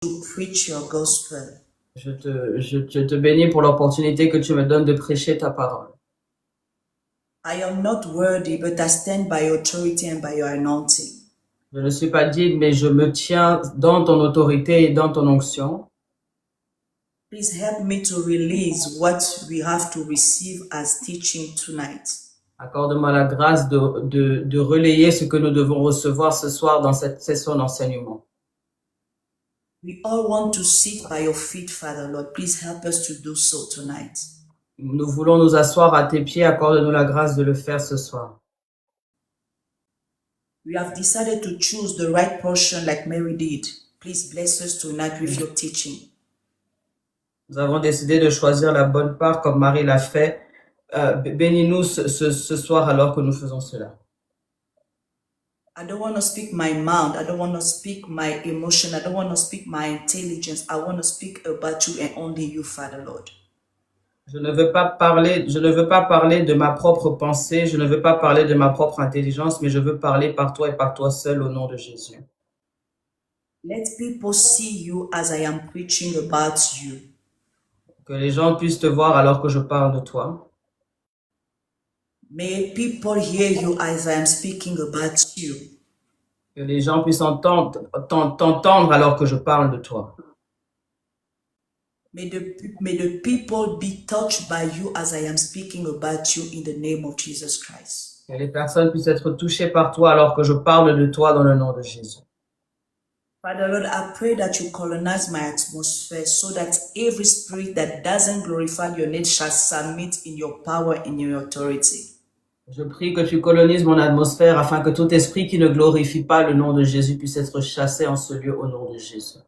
to preach your gospel. Je te bénis pour l'opportunité que tu me donnes de prêcher ta parole. I am not worthy, but I stand by your authority and by your anointing. Je ne suis pas digne, mais je me tiens dans ton autorité et dans ton onction. Please help me to release what we have to receive as teaching tonight. Accorde-moi la grâce de relayer ce que nous devons recevoir ce soir dans cette session d'enseignement. We all want to sit by your feet, Father Lord. Please help us to do so tonight. Nous voulons nous asseoir à tes pieds, accorde-nous la grâce de le faire ce soir. We have decided to choose the right portion like Mary did. Please bless us tonight with your teaching. Nous avons décidé de choisir la bonne part comme Marie l'a fait. Bénis-nous ce soir alors que nous faisons cela. I don't want to speak my mind. I don't want to speak my emotion. I don't want to speak my intelligence. I want to speak about you and only you, Father Lord. Je ne veux pas parler de ma propre pensée, je ne veux pas parler de ma propre intelligence, mais je veux parler par toi et par toi seul au nom de Jésus. Let people see you as I am preaching about you. Que les gens puissent te voir alors que je parle de toi. May people hear you as I am speaking about you. Que les gens puissent t'entendre alors que je parle de toi. May the people be touched by you as I am speaking about you in the name of Jesus Christ. Que les personnes puissent être touchées par toi alors que je parle de toi dans le nom de Jésus. Father Lord, I pray that you colonize my atmosphere so that every spirit that doesn't glorify your name shall submit in your power and in your authority. Je prie que tu colonises mon atmosphère afin que tout esprit qui ne glorifie pas le nom de Jésus puisse être chassé en ce lieu au nom de Jésus.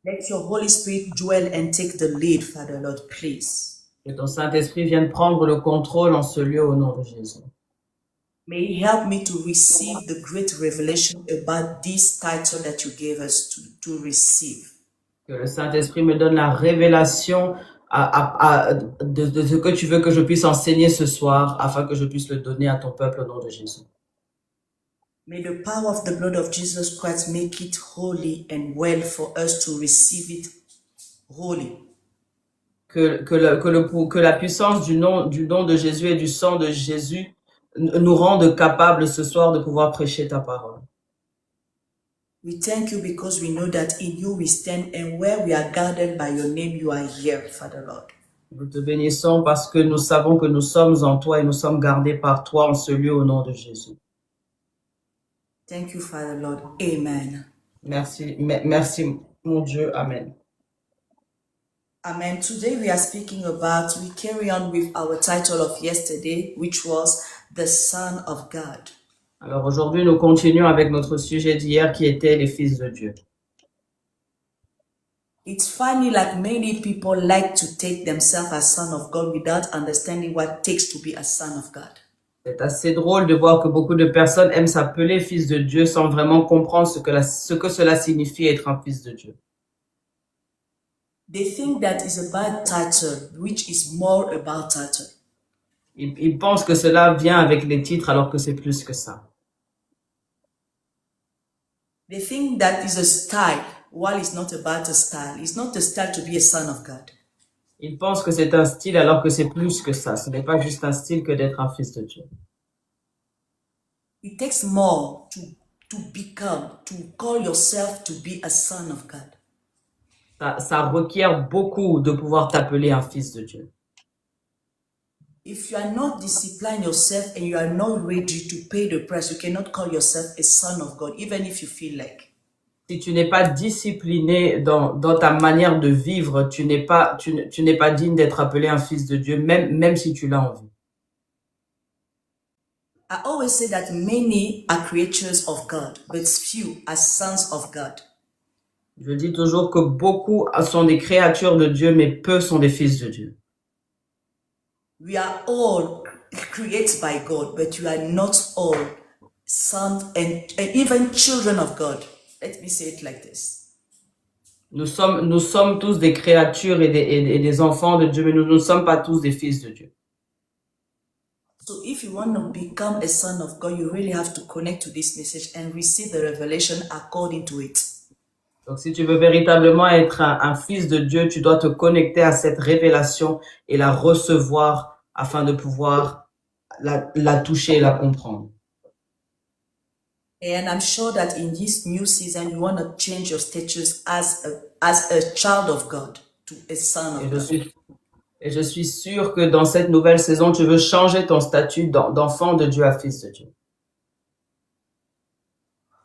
Let your Holy Spirit dwell and take the lead, Father Lord, please. Que ton Saint-Esprit vienne prendre le contrôle en ce lieu au nom de Jésus. May he help me to receive the great revelation about this title that you gave us to receive. Que le Saint-Esprit me donne la révélation de ce que tu veux que je puisse enseigner ce soir afin que je puisse le donner à ton peuple au nom de Jésus. May the power of the blood of Jesus Christ make it holy and well for us to receive it holy. Que la puissance du nom de Jésus et du sang de Jésus nous rende capables ce soir de pouvoir prêcher ta parole. We thank you because we know that in you we stand and where we are gathered by your name, you are here, Father Lord. Nous te bénissons parce que nous savons que nous sommes en toi et nous sommes gardés par toi en ce lieu au nom de Jésus. Thank you, Father Lord. Amen. Merci, mon Dieu. Amen. Amen. Today we carry on with our title of yesterday, which was the Son of God. Alors aujourd'hui, nous continuons avec notre sujet d'hier qui était les fils de Dieu. It's funny, like many people like to take themselves as son of God without understanding what it takes to be a son of God. C'est assez drôle de voir que beaucoup de personnes aiment s'appeler fils de Dieu sans vraiment comprendre ce que cela signifie être un fils de Dieu. They think that is a bad title, which is more about title. Ils pensent que cela vient avec les titres alors que c'est plus que ça. They think that is a style, while it's not about a style. It's not a style to be a son of God. Ils pensent que c'est un style alors que c'est plus que ça. Ce n'est pas juste un style que d'être un fils de Dieu. It takes more to call yourself to be a son of God. Ça requiert beaucoup de pouvoir t'appeler un fils de Dieu. If you are not disciplined yourself and you are not ready to pay the price, you cannot call yourself a son of God, even if you feel like. Si tu n'es pas discipliné dans ta manière de vivre, tu n'es pas digne d'être appelé un fils de Dieu, même si tu l'as envie. I always say that many are creatures of God, but few are sons of God. Je dis toujours que beaucoup sont des créatures de Dieu, mais peu sont des fils de Dieu. We are all created by God, but we are not all sons and even children of God. Let me say it like this. Nous sommes tous des créatures et des enfants de Dieu, mais nous ne sommes pas tous des fils de Dieu. So if you want to become a son of God, you really have to connect to this message and receive the revelation according to it. Donc, si tu veux véritablement être un fils de Dieu, tu dois te connecter à cette révélation et la recevoir afin de pouvoir la toucher et la comprendre. And I'm sure that in this new season, you want to change your status as a child of God to a son Et of je God. suis, et je suis sûr que dans cette nouvelle saison, tu veux changer ton statut d'enfant de Dieu à fils de Dieu.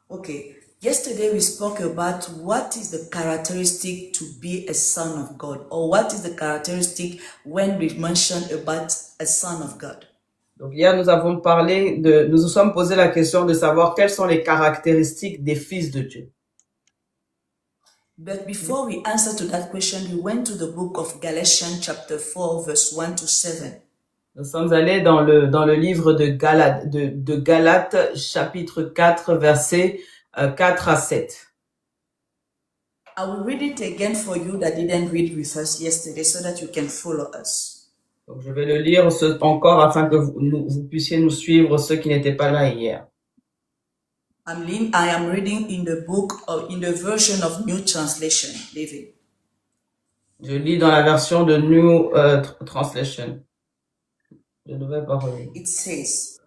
Okay. Yesterday we spoke about what is the characteristic to be a son of God, or what is the characteristic when we mention about a son of God. Donc hier, nous avons parlé nous nous sommes posé la question de savoir quelles sont les caractéristiques des fils de Dieu. But before we answer to that question, we went to the book of Galatians chapter 4 verse 1 to 7. Nous sommes allés dans le livre de Galates, chapitre 4, versets 4 à 7. I will read it again for you that didn't read with us yesterday so that you can follow us. Donc, je vais le lire encore afin que vous puissiez nous suivre, ceux qui n'étaient pas là hier. I am reading in the book in the version of New Translation, Living. Je lis dans la version de New Translation. De nouvelles paroles. It says,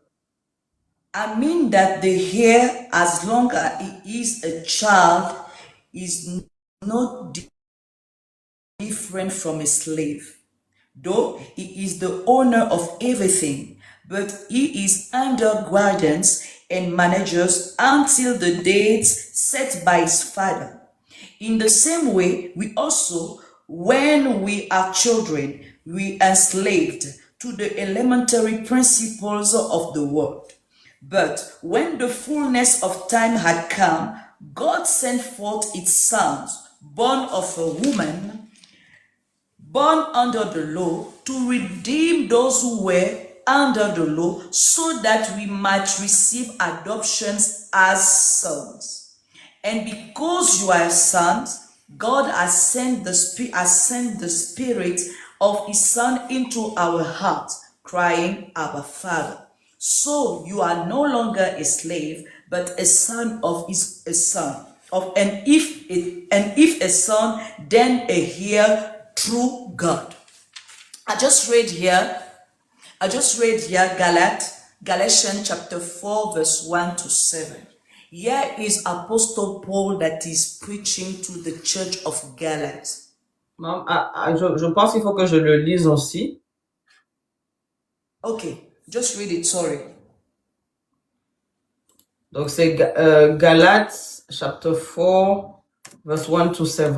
I mean that the heir, as long as he is a child, is not different from a slave, though he is the owner of everything, but he is under guardians and managers until the dates set by his father. In the same way, we also, when we are children, we are enslaved to the elementary principles of the world. But when the fullness of time had come, God sent forth its Son, born of a woman, born under the law, to redeem those who were under the law, so that we might receive adoptions as sons. And because you are sons, God has sent the Spirit of His Son into our hearts, crying, Abba, Father. So you are no longer a slave, but a son of a son. And if a son, then a heir through God. I just read here Galatians chapter 4 verse 1 to 7. Here is Apostle Paul that is preaching to the church of Galatia. Je pense qu'il faut que je le lise aussi. Okay, just read it, sorry. Donc c'est Galates chapter 4 verse 1 to 7.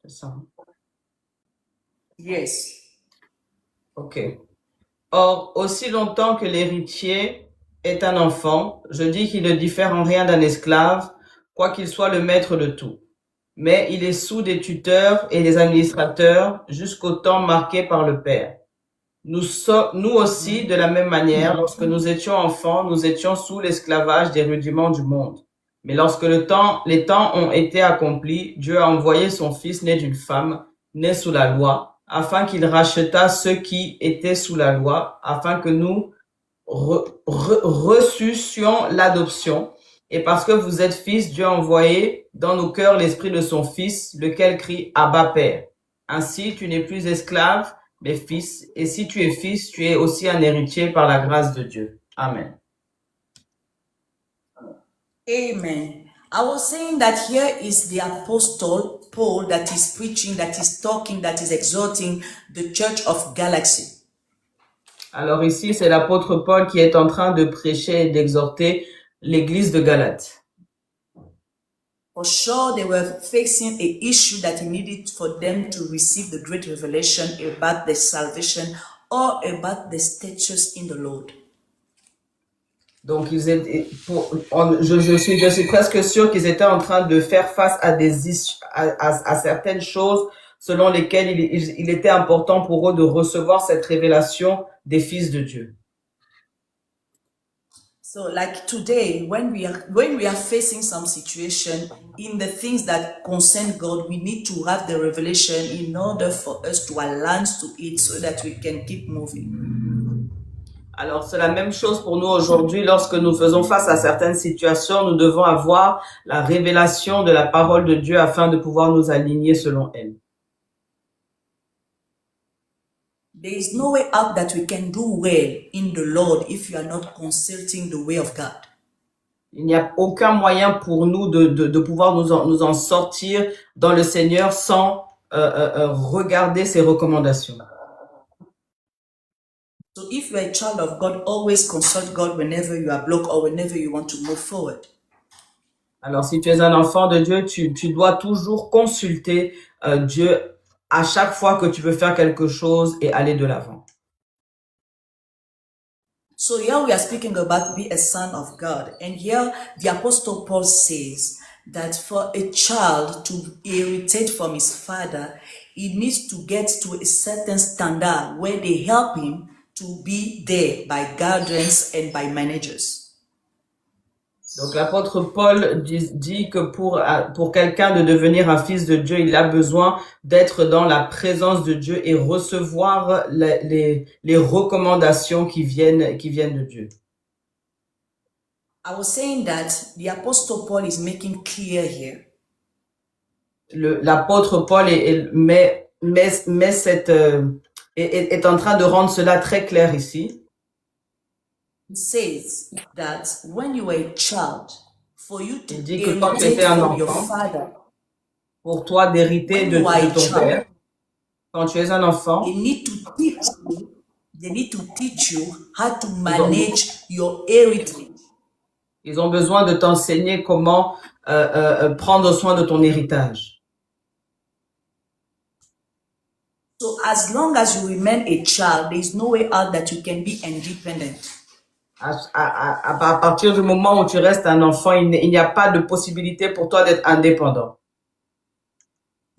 C'est ça. Yes. Ok. Or, aussi longtemps que l'héritier est un enfant, je dis qu'il ne diffère en rien d'un esclave, quoiqu'il soit le maître de tout. Mais il est sous des tuteurs et des administrateurs jusqu'au temps marqué par le Père. Nous aussi, de la même manière, lorsque nous étions enfants, nous étions sous l'esclavage des rudiments du monde. Mais lorsque les temps ont été accomplis, Dieu a envoyé son Fils né d'une femme, né sous la loi, afin qu'il rachetât ceux qui étaient sous la loi, afin que nous reçussions l'adoption. Et parce que vous êtes fils, Dieu a envoyé dans nos cœurs l'esprit de son Fils, lequel crie Abba Père. Ainsi, tu n'es plus esclave, mais fils. Et si tu es fils, tu es aussi un héritier par la grâce de Dieu. Amen. Amen. I was saying that here is the Apostle Paul that is preaching, that is talking, that is exhorting the church of Galaxy. Alors ici, c'est l'apôtre Paul qui est en train de prêcher et d'exhorter l'église de Galate. For sure, they were facing an issue that needed for them to receive the great revelation about their salvation or about their status in the Lord. Donc, je suis presque sûr qu'ils étaient en train de faire face à à certaines choses selon lesquelles il était important pour eux de recevoir cette révélation des fils de Dieu. So, like today, when we are facing some situation in the things that concern God, we need to have the revelation in order for us to align to it so that we can keep moving. Alors, c'est la même chose pour nous aujourd'hui. Lorsque nous faisons face à certaines situations, nous devons avoir la révélation de la parole de Dieu afin de pouvoir nous aligner selon elle. There is no way out that we can do well in the Lord if you are not consulting the way of God. Il n'y a aucun moyen pour nous de pouvoir nous en sortir dans le Seigneur sans regarder ses recommandations. So if you are a child of God, always consult God whenever you are blocked or whenever you want to move forward. Alors, si tu es un enfant de Dieu, tu dois toujours consulter Dieu à chaque fois que tu veux faire quelque chose et aller de l'avant. So here we are speaking about be a son of God. And here the Apostle Paul says that for a child to inherit from his father, he needs to get to a certain standard where they help him to be there by guardians and by managers. Donc l'apôtre Paul dit que pour quelqu'un de devenir un fils de Dieu, il a besoin d'être dans la présence de Dieu et recevoir les recommandations qui viennent de Dieu. I was saying that the Apostle Paul is making clear here. L'apôtre Paul est en train de rendre cela très clair ici. It says that when you were a child, for you to Il dit que quand tu inherit étais un from your enfant, father, pour toi d'hériter de ton père, quand tu es un enfant, they need to teach you how to manage your heritage. Ils ont besoin de t'enseigner comment prendre soin de ton héritage. So as long as you remain a child, there is no way out that you can be independent. À partir du moment où tu restes un enfant, il n'y a pas de possibilité pour toi d'être indépendant.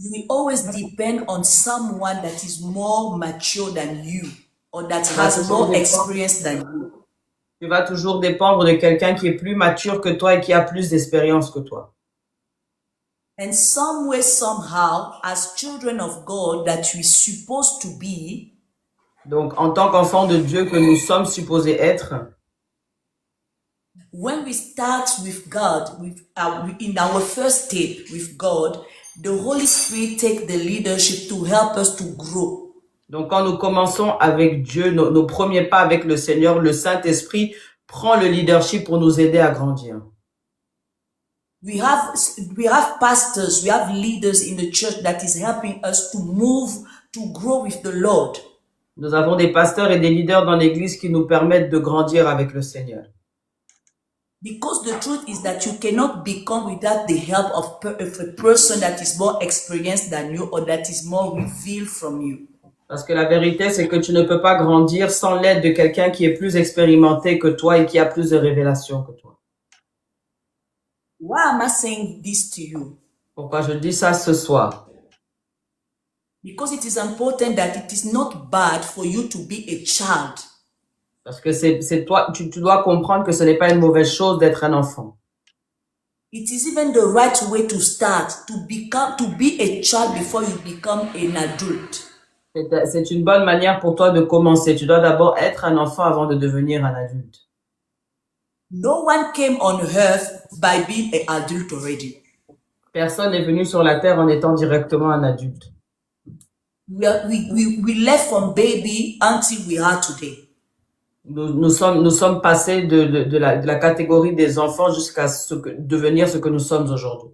You will always depend on someone that is more mature than you or that has more experience than you. Tu vas toujours dépendre de quelqu'un qui est plus mature que toi et qui a plus d'expérience que toi. And some way, somehow, as children of God that we're supposed to be, donc en tant qu'enfants de Dieu que nous sommes supposés être, when we start with God, in our first step with God, the Holy Spirit takes the leadership to help us to grow. Donc quand nous commençons avec Dieu, nos premiers pas avec le Seigneur, le Saint-Esprit prend le leadership pour nous aider à grandir. We have pastors, we have leaders in the church that is helping us to move, to grow with the Lord. Nous avons des pasteurs et des leaders dans l'église qui nous permettent de grandir avec le Seigneur. Because the truth is that you cannot become without the help of a person that is more experienced than you or that is more revealed from you. Parce que la vérité, c'est que tu ne peux pas grandir sans l'aide de quelqu'un qui est plus expérimenté que toi et qui a plus de révélations que toi. Why am I saying this to you? Pourquoi je dis ça ce soir? Because it is important that it is not bad for you to be a child. Parce que c'est toi, tu dois comprendre que ce n'est pas une mauvaise chose d'être un enfant. It is even the right way to start, to be a child before you become an adult. C'est une bonne manière pour toi de commencer. Tu dois d'abord être un enfant avant de devenir un adulte. No one came on earth by being an adult already. Personne n'est venu sur la terre en étant directement un adulte. We left from baby until we are today. Nous sommes passés de la catégorie des enfants jusqu'à devenir ce que nous sommes aujourd'hui.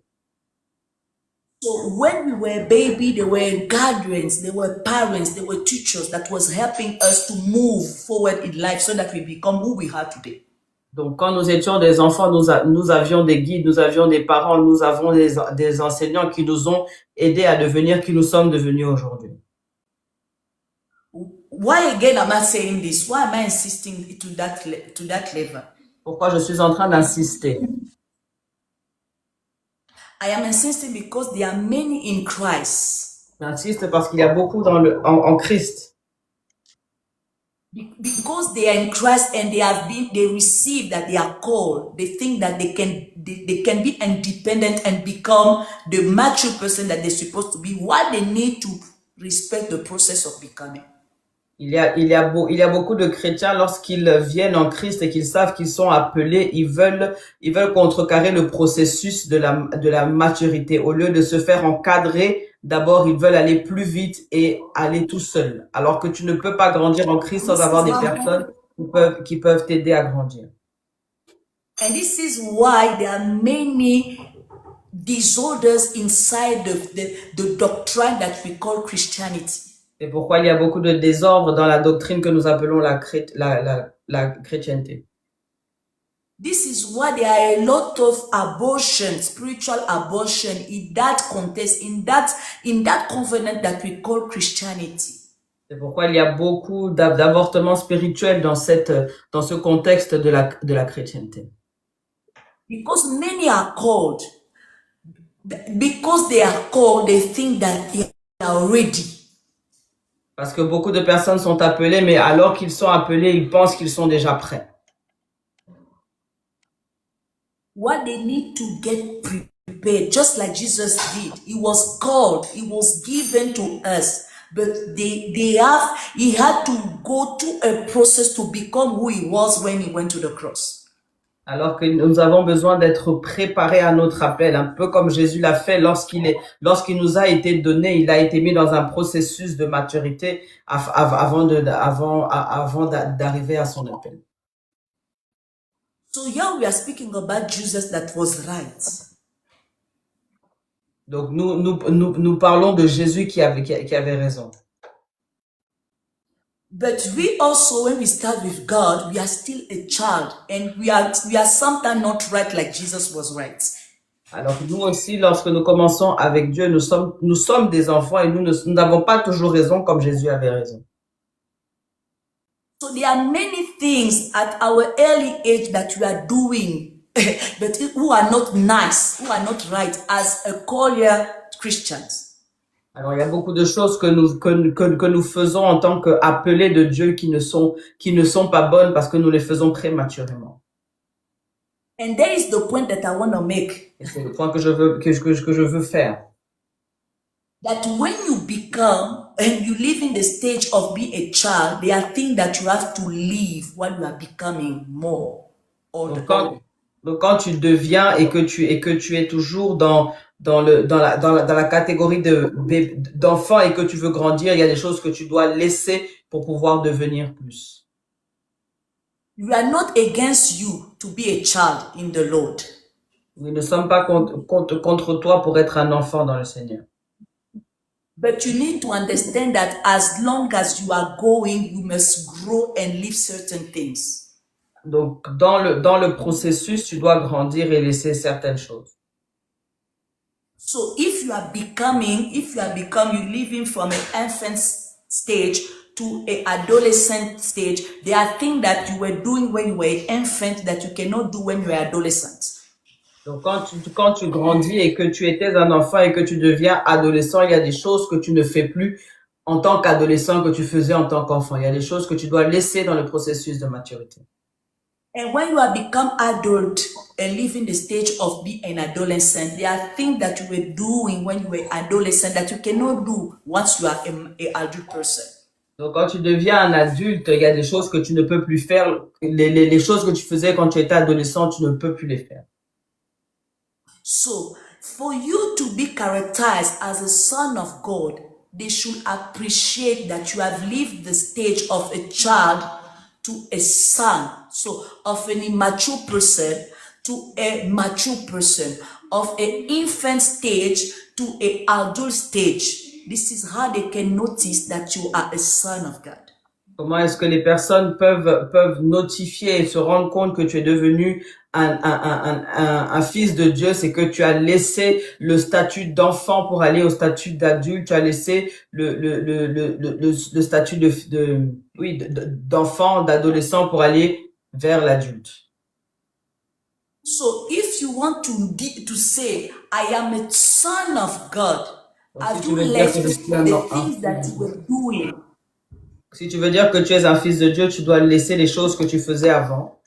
So when we were baby, there were guardians, there were parents, there were teachers that was helping us to move forward in life so that we become who we are today. Donc, quand nous étions des enfants, nous avions des guides, nous avions des parents, nous avons des enseignants qui nous ont aidés à devenir qui nous sommes devenus aujourd'hui. Why again am I saying this? Why am I insisting to that level? Pourquoi je suis en train d'insister? I am insisting because there are many in Christ. J'insiste parce qu'il y a beaucoup en Christ. Because they are in Christ and they receive that they are called, they think that they can be independent and become the mature person that they're supposed to be. Why they need to respect the process of becoming. Il y a beaucoup de chrétiens, lorsqu'ils viennent en Christ et qu'ils savent qu'ils sont appelés, ils veulent contrecarrer le processus de la maturité. Au lieu de se faire encadrer, d'abord, ils veulent aller plus vite et aller tout seul. Alors que tu ne peux pas grandir en Christ sans This avoir is des how, personnes qui peuvent t'aider à grandir. and this is why there are many disorders inside the doctrine that we call Christianity. C'est pourquoi il y a beaucoup de désordre dans la doctrine que nous appelons la chrétienté. This is why there are a lot of abortion, spiritual abortion in that context, in that covenant that we call Christianity. C'est pourquoi il y a beaucoup d'avortements spirituels dans ce contexte de la chrétienté. Because many are called, because they are called, they think that they are ready. Parce que beaucoup de personnes sont appelées, mais alors qu'ils sont appelés, ils pensent qu'ils sont déjà prêts. What they need to get prepared, just like Jesus did. He was called, he was given to us, but he had to go through a process to become who he was when he went to the cross. Alors que nous avons besoin d'être préparés à notre appel, un peu comme Jésus l'a fait lorsqu'il nous a été donné, il a été mis dans un processus de maturité avant d'arriver à son appel. So here we are speaking about Jesus that was right. Donc nous parlons de Jésus qui avait raison. But we also, when we start with God, we are still a child, and we are sometimes not right like Jesus was right. Alors nous aussi, lorsque nous commençons avec Dieu, nous sommes des enfants et nous n'avons pas toujours raison comme Jésus avait raison. So there are many things at our early age that we are doing, but who are not nice, who are not right as a call-year Christians. Alors il y a beaucoup de choses que nous faisons en tant qu'appelés de Dieu qui ne sont pas bonnes parce que nous les faisons prématurément. And there is the point that I want to make. Et c'est le point que je veux faire. That when you become and you live in the stage of being a child, there are things that you have to leave while you are becoming more older. Donc quand tu deviens et que tu es toujours dans la catégorie d'enfant et que tu veux grandir, il y a des choses que tu dois laisser pour pouvoir devenir plus. We are not against you to be a child in the Lord. Nous ne sommes pas contre toi pour être un enfant dans le Seigneur. But you need to understand that as long as you are going, you must grow and leave certain things. Donc dans le processus, tu dois grandir et laisser certaines choses. So if you are living from an infant stage to an adolescent stage, there are things that you were doing when you were an infant that you cannot do when you are adolescent. Donc quand tu grandis et que tu étais un enfant et que tu deviens adolescent, il y a des choses que tu ne fais plus en tant qu'adolescent que tu faisais en tant qu'enfant. Il y a des choses que tu dois laisser dans le processus de maturité. And when you have become adult and live in the stage of being an adolescent, there are things that you were doing when you were adolescent that you cannot do once you are an adult person. Donc quand tu deviens un adulte, il y a des choses que tu ne peux plus faire. Les choses que tu faisais quand tu étais adolescent, tu ne peux plus les faire. So, for you to be characterized as a son of God, they should appreciate that you have lived the stage of a child to a son. So, of an immature person to a mature person, of an infant stage to an adult stage. This is how they can notice that you are a son of God. Comment est-ce que les personnes peuvent notifier et se rendre compte que tu es devenu un fils de Dieu? C'est que tu as laissé le statut d'enfant pour aller au statut d'adulte. Tu as laissé le statut d'enfant, d'adolescent pour aller vers l'adulte. So if you want to say, I am a son of God, have you left the things that you were doing? Si tu veux dire que tu es un fils de Dieu, tu dois laisser les choses que tu faisais avant.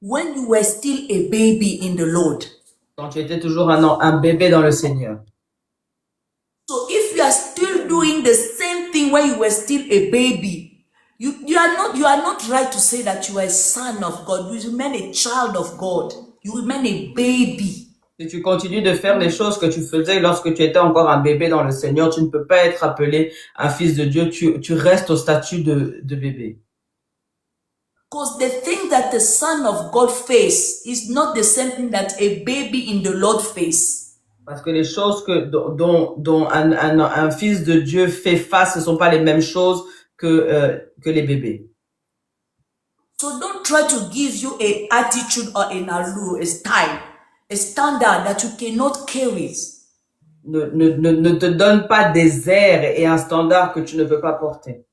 When you were still a baby in the Lord. Quand tu étais toujours un bébé dans le Seigneur. So if you are still doing the same thing when you were still a baby, you are not right to say that you are a son of God. You remain a child of God. You remain a baby. Si tu continues de faire les choses que tu faisais lorsque tu étais encore un bébé dans le Seigneur, tu ne peux pas être appelé un fils de Dieu. Tu restes au statut de bébé. Because the thing that the son of God face is not the same thing that a baby in the Lord face. Parce que les choses dont un fils de Dieu fait face, ce ne sont pas les mêmes choses que les bébés. So don't try to give you a attitude or an allure, a style, a standard that you cannot carry. Ne te donne pas des airs et un standard que tu ne peux pas porter.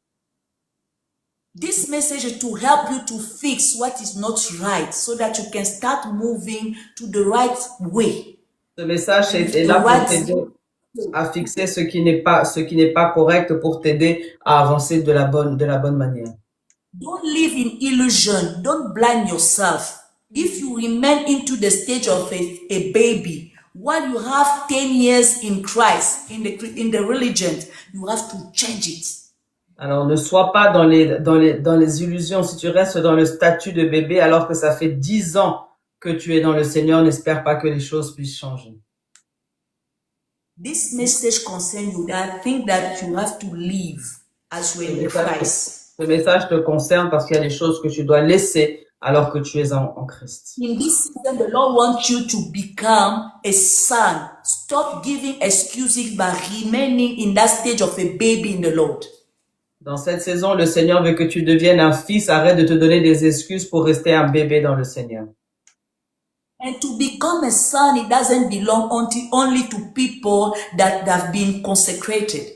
This message is to help you to fix what is not right so that you can start moving to the right way. Ce message est là pour t'aider à fixer ce qui n'est pas correct, pour t'aider à avancer de la bonne manière. Don't live in illusion. Don't blind yourself. If you remain into the stage of a baby, while you have 10 years in Christ, in the religion, you have to change it. Alors, ne sois pas dans les illusions. Si tu restes dans le statut de bébé alors que ça fait 10 ans que tu es dans le Seigneur, n'espère pas que les choses puissent changer. This message concerns you. I think that you have to live as you are in Christ. Ce message te concerne parce qu'il y a des choses que tu dois laisser alors que tu es en Christ. In this season, the Lord wants you to become a son. Stop giving excuses by remaining in that stage of a baby in the Lord. Dans cette saison, le Seigneur veut que tu deviennes un fils. Arrête de te donner des excuses pour rester un bébé dans le Seigneur. And to become a son, it doesn't belong only to people that have been consecrated.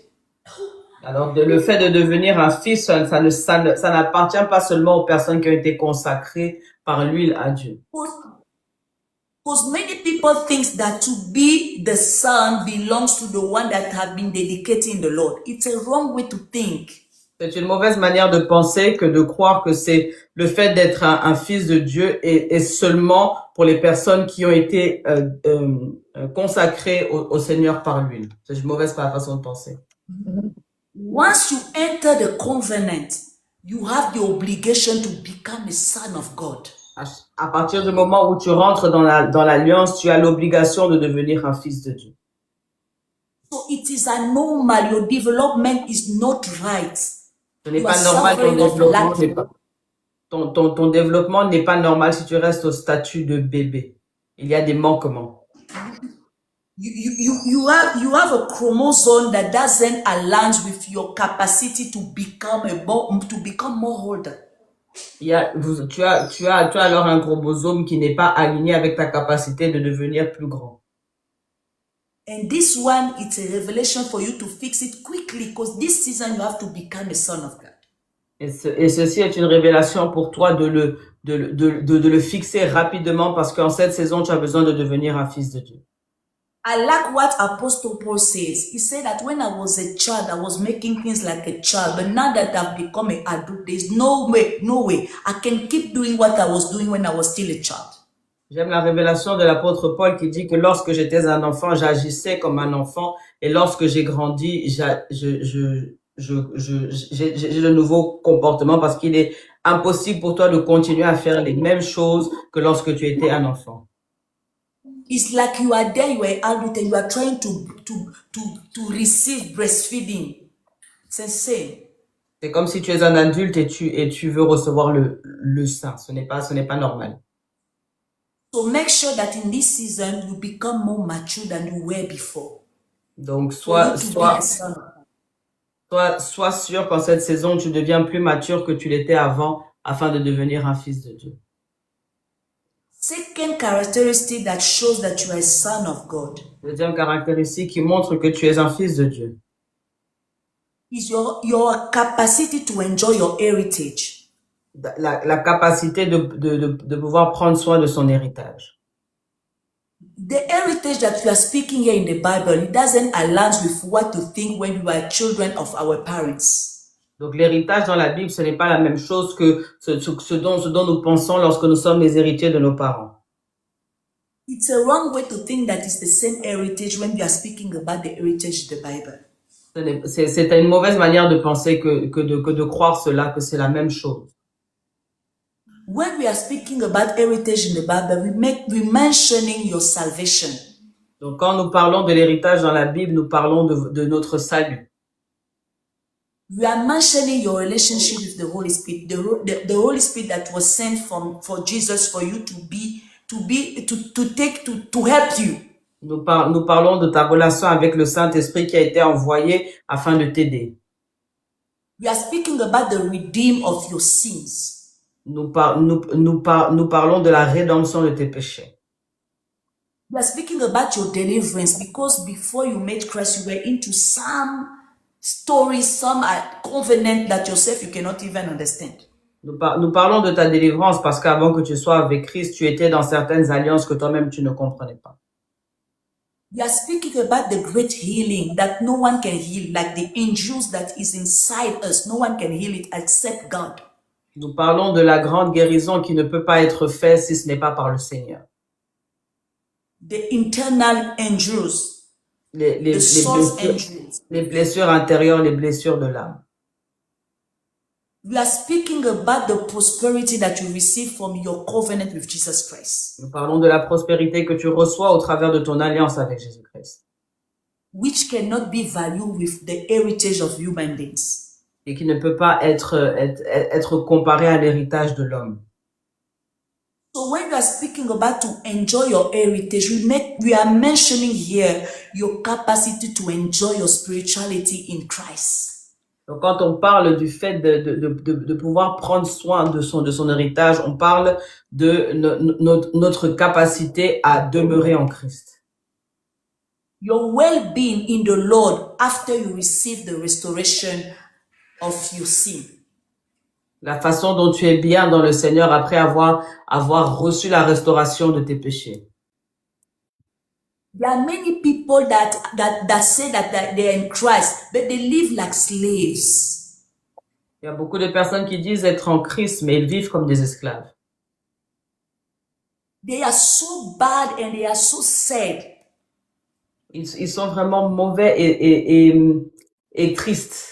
Alors, le fait de devenir un fils, ça n'appartient pas seulement aux personnes qui ont été consacrées par l'huile à Dieu. Because many people think that to be the son belongs to the one that have been dedicated in the Lord. It's a wrong way to think. C'est une mauvaise manière de penser que de croire que c'est le fait d'être un fils de Dieu et seulement pour les personnes qui ont été consacrées au Seigneur par l'huile. C'est une mauvaise façon de penser. Once you enter the covenant, you have the obligation to become a son of God. À partir du moment où tu rentres dans l'alliance, tu as l'obligation de devenir un fils de Dieu. So it is abnormal. Your development is not right. Ce n'est pas normal, ton développement n'est pas normal si tu restes au statut de bébé. Il y a des manquements. You have a chromosome that doesn't align with your capacity to become more older. Tu as alors un chromosome qui n'est pas aligné avec ta capacité de devenir plus grand. And this one, it's a revelation for you to fix it quickly because this season you have to become a son of God. Et ceci est une révélation pour toi de le fixer rapidement parce qu'en cette saison, tu as besoin de devenir un fils de Dieu. I like what Apostle Paul says. He said that when I was a child, I was making things like a child. But now that I've become an adult, there's no way I can keep doing what I was doing when I was still a child. J'aime la révélation de l'apôtre Paul qui dit que lorsque j'étais un enfant, j'agissais comme un enfant. Et lorsque j'ai grandi, j'ai de nouveaux comportements parce qu'il est impossible pour toi de continuer à faire les mêmes choses que lorsque tu étais un enfant. It's like you are there, you are adult, and you are trying to receive breastfeeding. C'est insane. C'est comme si tu es un adulte et tu veux recevoir le sein. Ce n'est pas normal. So make sure that in this season you become more mature than you were before. Donc sois sûr qu'en cette saison tu deviens plus mature que tu l'étais avant afin de devenir un fils de Dieu. Second characteristic that shows that you are a son of God. Deuxième caractéristique qui montre que tu es un fils de Dieu. Is your capacity to enjoy your heritage. La capacité de pouvoir prendre soin de son héritage. The heritage that we are speaking here in the Bible, it doesn't align with what to think when we are children of our parents. Donc l'héritage dans la Bible, ce n'est pas la même chose que ce dont nous pensons lorsque nous sommes les héritiers de nos parents. It's a wrong way to think that it's the same heritage when we are speaking about the heritage of the Bible. C'est une mauvaise manière de penser que de croire cela, que c'est la même chose. When we are speaking about heritage in the Bible, we're mentioning your salvation. Donc, quand nous parlons de l'héritage dans la Bible, nous parlons de notre salut. We are mentioning your relationship with the Holy Spirit, the Holy Spirit that was sent for Jesus for you to help you. Nous parlons de ta relation avec le Saint-Esprit qui a été envoyé afin de t'aider. We are speaking about the redeem of your sins. Nous parlons de la rédemption de tes péchés. We are speaking about your deliverance because before you met Christ, you were into some stories, some covenant that yourself you cannot even understand. Nous parlons de ta délivrance parce qu'avant que tu sois avec Christ, tu étais dans certaines alliances que toi-même tu ne comprenais pas. We are speaking about the great healing that no one can heal, like the angels that is inside us. No one can heal it except God. Nous parlons de la grande guérison qui ne peut pas être faite si ce n'est pas par le Seigneur. The internal angels, the source angels. Les blessures intérieures, les blessures de l'âme. We are speaking about the prosperity that you receive from your covenant with Jesus Christ. Nous parlons de la prospérité que tu reçois au travers de ton alliance avec Jésus-Christ. Which cannot be valued with the heritage of human beings. Et qui ne peut pas être comparé à l'héritage de l'homme. So when we are speaking about to enjoy your heritage, we are mentioning here your capacity to enjoy your spirituality in Christ. Donc, quand on parle du fait de pouvoir prendre soin de son héritage, on parle de notre capacité à demeurer en Christ. Your well-being in the Lord after you receive the restoration of your sin. La façon dont tu es bien dans le Seigneur après avoir reçu la restauration de tes péchés. There are many people that say that they are in Christ, but they live like slaves. Il y a beaucoup de personnes qui disent être en Christ, mais ils vivent comme des esclaves. They are so bad and they are so sad. Ils sont vraiment mauvais et tristes.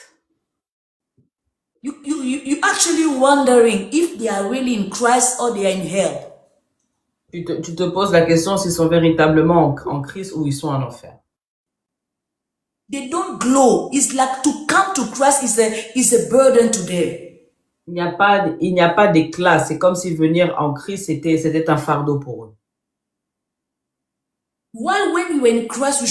You actually wondering if they are really in Christ or they are in hell. Tu te poses la question s'ils sont véritablement en Christ ou ils sont en enfer. They don't glow. It's like to come to Christ is a burden to them. Il n'y a pas d'éclat. C'est comme si venir en Christ c'était un fardeau pour eux. While when you are in Christ,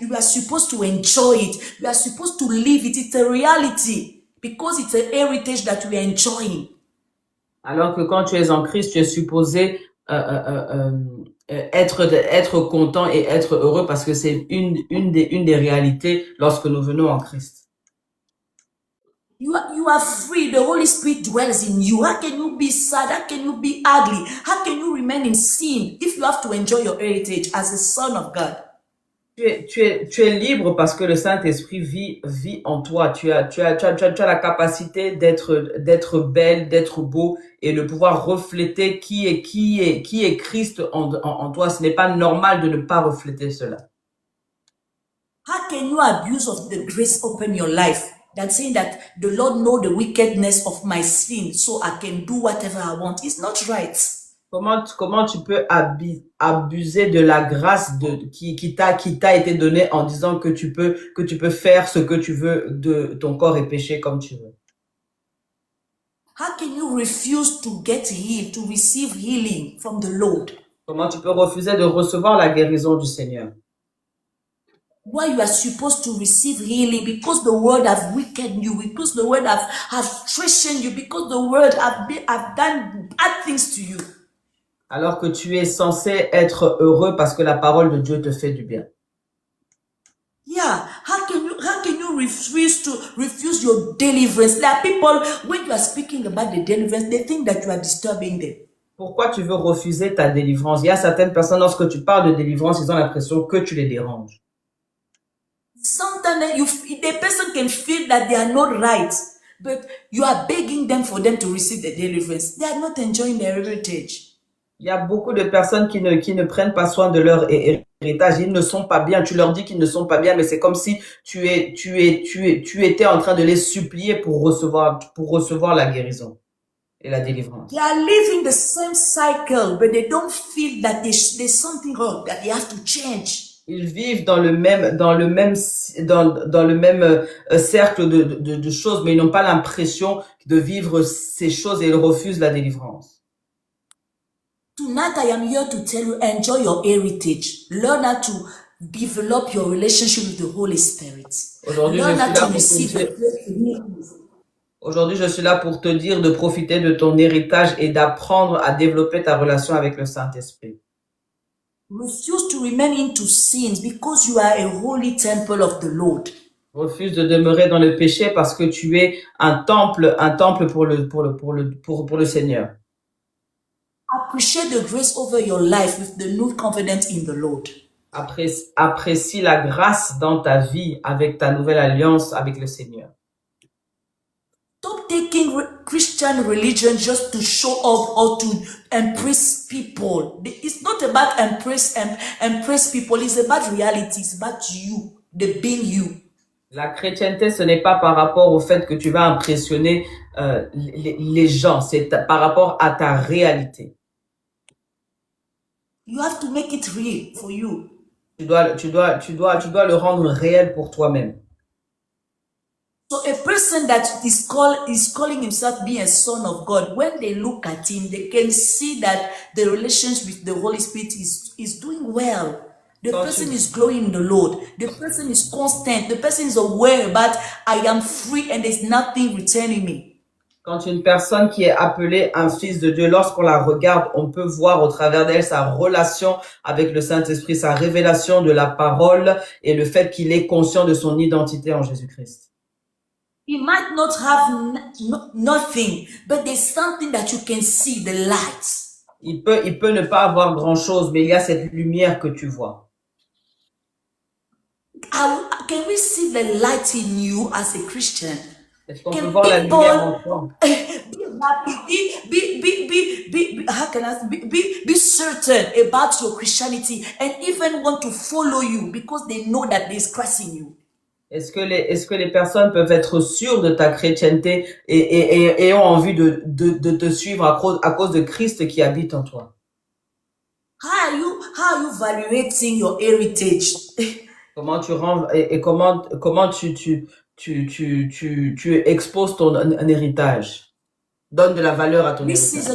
you are supposed to enjoy it. You are supposed to live it. It's a reality because it's a heritage that we are enjoying. Alors que quand tu es en Christ, tu es supposé être content et être heureux parce que c'est une des réalités lorsque nous venons en Christ. You are free. The Holy Spirit dwells in you. How can you be sad? How can you be ugly? How can you remain in sin if you have to enjoy your heritage as a son of God? Tu es libre parce que le Saint-Esprit vit en toi. Tu as la capacité d'être belle, d'être beau et de pouvoir refléter qui est Christ en toi. Ce n'est pas normal de ne pas refléter cela. How can you abuse of the grace upon your life? That saying that the Lord know the wickedness of my sin, so I can do whatever I want. It's not right. Comment tu peux abuser de la grâce qui t'a été donnée en disant que tu peux faire ce que tu veux de ton corps et pécher comme tu veux? How can you refuse to get healed, to receive healing from the Lord? Comment tu peux refuser de recevoir la guérison du Seigneur? Why you are supposed to receive healing? Because the word have weakened you, because the word have threatened you, because the word have done bad things to you. Alors que tu es censé être heureux parce que la parole de Dieu te fait du bien. Yeah, how can you refuse your deliverance? There are people, when you are speaking about the deliverance, they think that you are disturbing them. Pourquoi tu veux refuser ta délivrance? Il y a certaines personnes, lorsque tu parles de délivrance, ils ont l'impression que tu les déranges. Sometimes the person can feel that they are not right, but you are begging them for them to receive the deliverance. They are not enjoying their heritage. Il y a beaucoup de personnes qui ne prennent pas soin de leur héritage héritage, ils ne sont pas bien. Tu leur dis qu'ils ne sont pas bien, mais c'est comme si tu étais en train de les supplier pour recevoir la guérison et la délivrance. They are living the same cycle, but they don't feel that there's something wrong, that they have to change. Ils vivent dans le même cercle de choses, mais ils n'ont pas l'impression de vivre ces choses et ils refusent la délivrance. Tonight I am here to tell you, enjoy your heritage. Learn how to develop your relationship with the Holy Spirit. Aujourd'hui, Learn how to je suis receive là the great miracles. Aujourd'hui, je suis là pour te dire de profiter de ton héritage et d'apprendre à développer ta relation avec le Saint-Esprit. Refuse to remain into sins because you are a holy temple of the Lord. Refuse de demeurer dans le péché parce que tu es un temple pour le Seigneur. Appreciate the grace over your life with the new confidence in the Lord. Apprécie la grâce dans ta vie avec ta nouvelle alliance avec le Seigneur. Stop taking Christian religion just to show off or to impress people. It's not about impress people. It's about reality. It's about you, the being you. La chrétienté, ce n'est pas par rapport au fait que tu vas impressionner les gens, c'est par rapport à ta réalité. You have to make it real for you. Tu dois le rendre réel pour toi-même. So a person that is calling himself being a son of God, when they look at him, they can see that the relationship with the Holy Spirit is doing well. The person is growing in the Lord. The person is constant. The person is aware about I am free and there's nothing retaining me. Quand une personne qui est appelée un fils de Dieu, lorsqu'on la regarde, on peut voir au travers d'elle sa relation avec le Saint-Esprit, sa révélation de la parole et le fait qu'il est conscient de son identité en Jésus-Christ. He might not have nothing, but there's something that you can see, the light. Il peut ne pas avoir grand-chose, mais il y a cette lumière que tu vois. Can we see the light in you as a Christian? Est-ce qu'on peut voir la lumière en toi? Be certain about your Christianity and even want to follow you because they know that there's Christ in you. Est-ce que les personnes peuvent être sûres de ta chrétienté et ont envie de te suivre à cause de Christ qui habite en toi? How are you evaluating your heritage? Comment tu rends et comment tu exposes ton héritage? Donne de la valeur à ton héritage.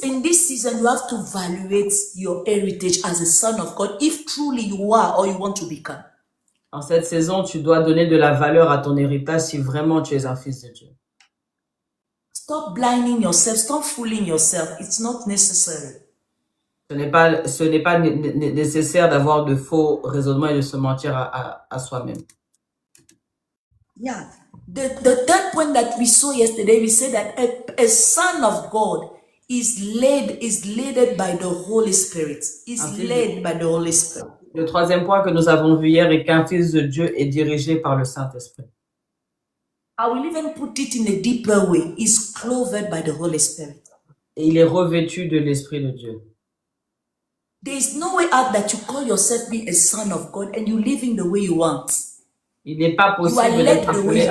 In this season, you have to evaluate your heritage as a son of God, if truly you are or you want to become. En cette saison, tu dois donner de la valeur à ton héritage si vraiment tu es un fils de Dieu. Stop blinding yourself. Stop fooling yourself. It's not necessary. Ce n'est pas nécessaire d'avoir de faux raisonnements et de se mentir à soi-même. Yeah. The third point that we saw yesterday, we said that a son of God is led by the Holy Spirit. Is led by the Holy Spirit. Le troisième point que nous avons vu hier est qu'un fils de Dieu est dirigé par le Saint-Esprit. I will even put it in a deeper way. Is clothed by the Holy Spirit. Et il est revêtu de l'Esprit de Dieu. There is no way out that you call yourself being a son of God and you living the way you want. Il n'est pas possible d'être appelé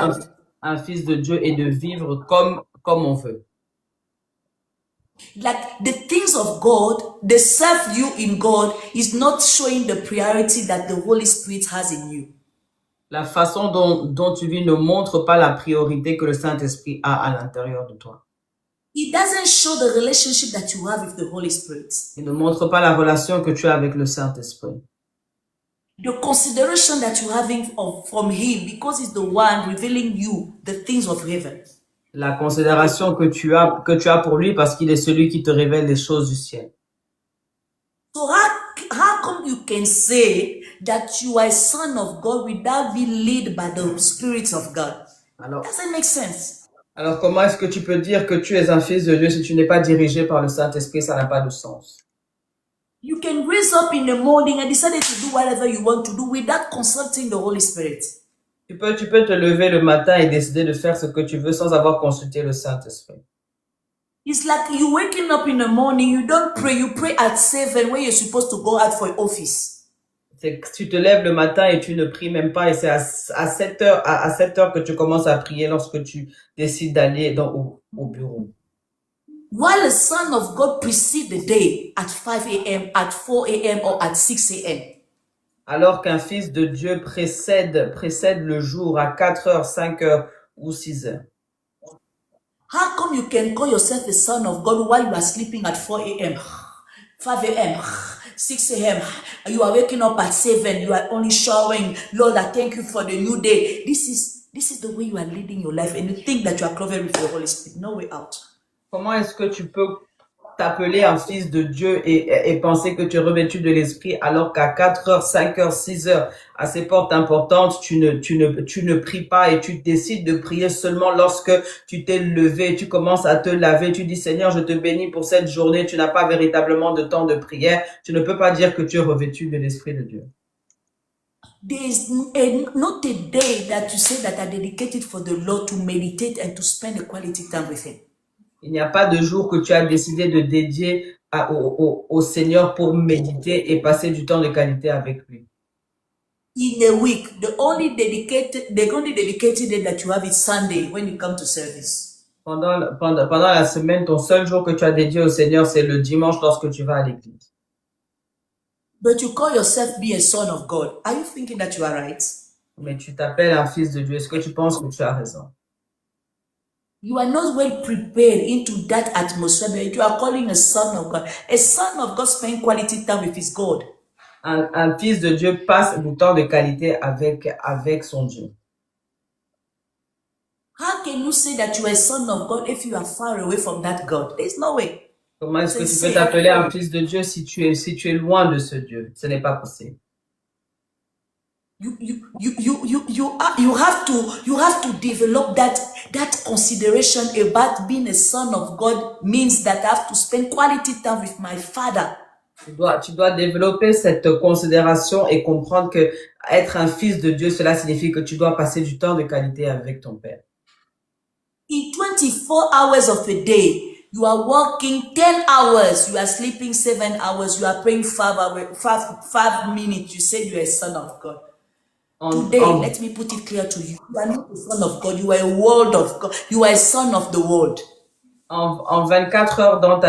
un fils de Dieu et de vivre comme on veut. Like the things of God, the self you in God is not showing the priority that the Holy Spirit has in you. La façon dont tu vis ne montre pas la priorité que le Saint-Esprit a à l'intérieur de toi. It doesn't show the relationship that you have with the Holy Spirit. Il ne montre pas la relation que tu as avec le Saint-Esprit. The consideration that you're having from Him because He's the one revealing you the things of heaven. La considération que tu as pour lui parce qu'il est celui qui te révèle les choses du ciel. So how come you can say that you are a son of God without being led by the Spirit of God? Doesn't make sense. Alors comment est-ce que tu peux dire que tu es un fils de Dieu si tu n'es pas dirigé par le Saint-Esprit? Ça n'a pas de sens. You can raise up in the morning and decide to do whatever you want to do without consulting the Holy Spirit. Tu peux te lever le matin et décider de faire ce que tu veux sans avoir consulté le Saint-Esprit. It's like you waking up in the morning, you don't pray, you pray at 7 when you're supposed to go out for your office. C'est que tu te lèves le matin et tu ne pries même pas et c'est à 7 heures, à 7 heures que tu commences à prier lorsque tu décides d'aller au bureau. While the Son of God precedes the day at 5 a.m., at 4 a.m., or at 6 a.m. Alors qu'un fils de Dieu précède le jour à 4 heures, 5 heures ou 6 heures. How come you can call yourself a son of God while you are sleeping at 4 a.m., 5 a.m., 6 a.m.? You are waking up at 7. You are only showering, Lord, I thank you for the new day. This is the way you are leading your life, and you think that you are covered with the Holy Spirit. No way out. Comment est-ce que tu peux t'appeler un fils de Dieu et penser que tu es revêtu de l'esprit alors qu'à 4 heures, 5 heures, 6 heures, à ces portes importantes, tu ne pries pas et tu décides de prier seulement lorsque tu t'es levé, tu commences à te laver, tu dis Seigneur, je te bénis pour cette journée, tu n'as pas véritablement de temps de prière, tu ne peux pas dire que tu es revêtu de l'esprit de Dieu. There is not a day that you say that are dedicated for the Lord to meditate and to spend a quality time with Him. Il n'y a pas de jour que tu as décidé de dédier au Seigneur pour méditer et passer du temps de qualité avec lui. In a week, the only dedicated day that you have is Sunday when you come to service. Pendant la semaine, ton seul jour que tu as dédié au Seigneur, c'est le dimanche lorsque tu vas à l'église. But you call yourself be a son of God. Are you thinking that you are right? Mais tu t'appelles un fils de Dieu. Est-ce que tu penses que tu as raison? You are not well prepared into that atmosphere, but you are calling a son of God. A son of God spends quality time with his God. Un fils de Dieu passe du temps de qualité avec son Dieu. How can you say that you are a son of God if you are far away from that God? There's no way. Comment est-ce que tu peux t'appeler un fils de Dieu si tu es loin de ce Dieu? Ce n'est pas possible. You have to develop that consideration about being a son of God means that I have to spend quality time with my Father. Tu dois développer cette considération et comprendre que être un fils de Dieu, cela signifie que tu dois passer du temps de qualité avec ton Père. In 24 hours of a day, you are working 10 hours, you are sleeping 7 hours, you are praying 5 minutes. You say you are a son of God. Today, let me put it clear to you. You are not a son of God. You are a world of God. You are a son of the world. En 24 heures dans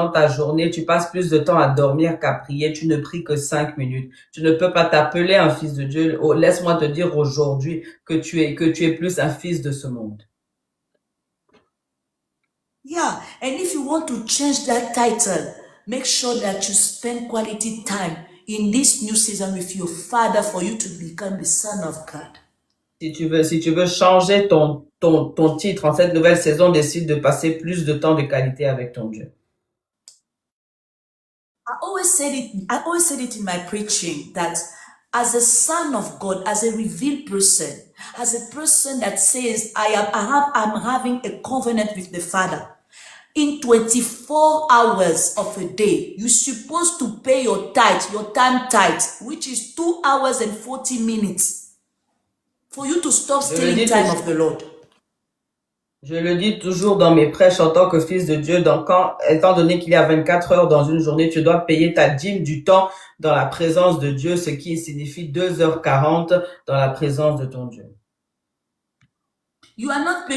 ta journée, tu passes plus de temps à dormir qu'à prier. Tu ne pries que 5 minutes. Tu ne peux pas t'appeler un fils de Dieu. Oh, laisse-moi te dire aujourd'hui que tu es plus un fils de ce monde. Yeah, and if you want to change that title, make sure that you spend quality time in this new season with your Father for you to become the son of God. Si tu veux changer ton titre en cette nouvelle saison, décide de passer plus de temps de qualité avec ton Dieu. I always said it in my preaching that as a son of God, as a revealed person, as a person that says I'm having a covenant with the Father, in 24 hours of a day, you're supposed to pay your time tithe, which is 2 hours and 40 minutes. For you to stop stealing time of the Lord. Je le dis toujours dans mes prêches en tant que fils de Dieu, étant donné qu'il y a 24 heures dans une journée, tu dois payer ta dîme du temps dans la présence de Dieu, ce qui signifie 2h40 dans la présence de ton Dieu. You are not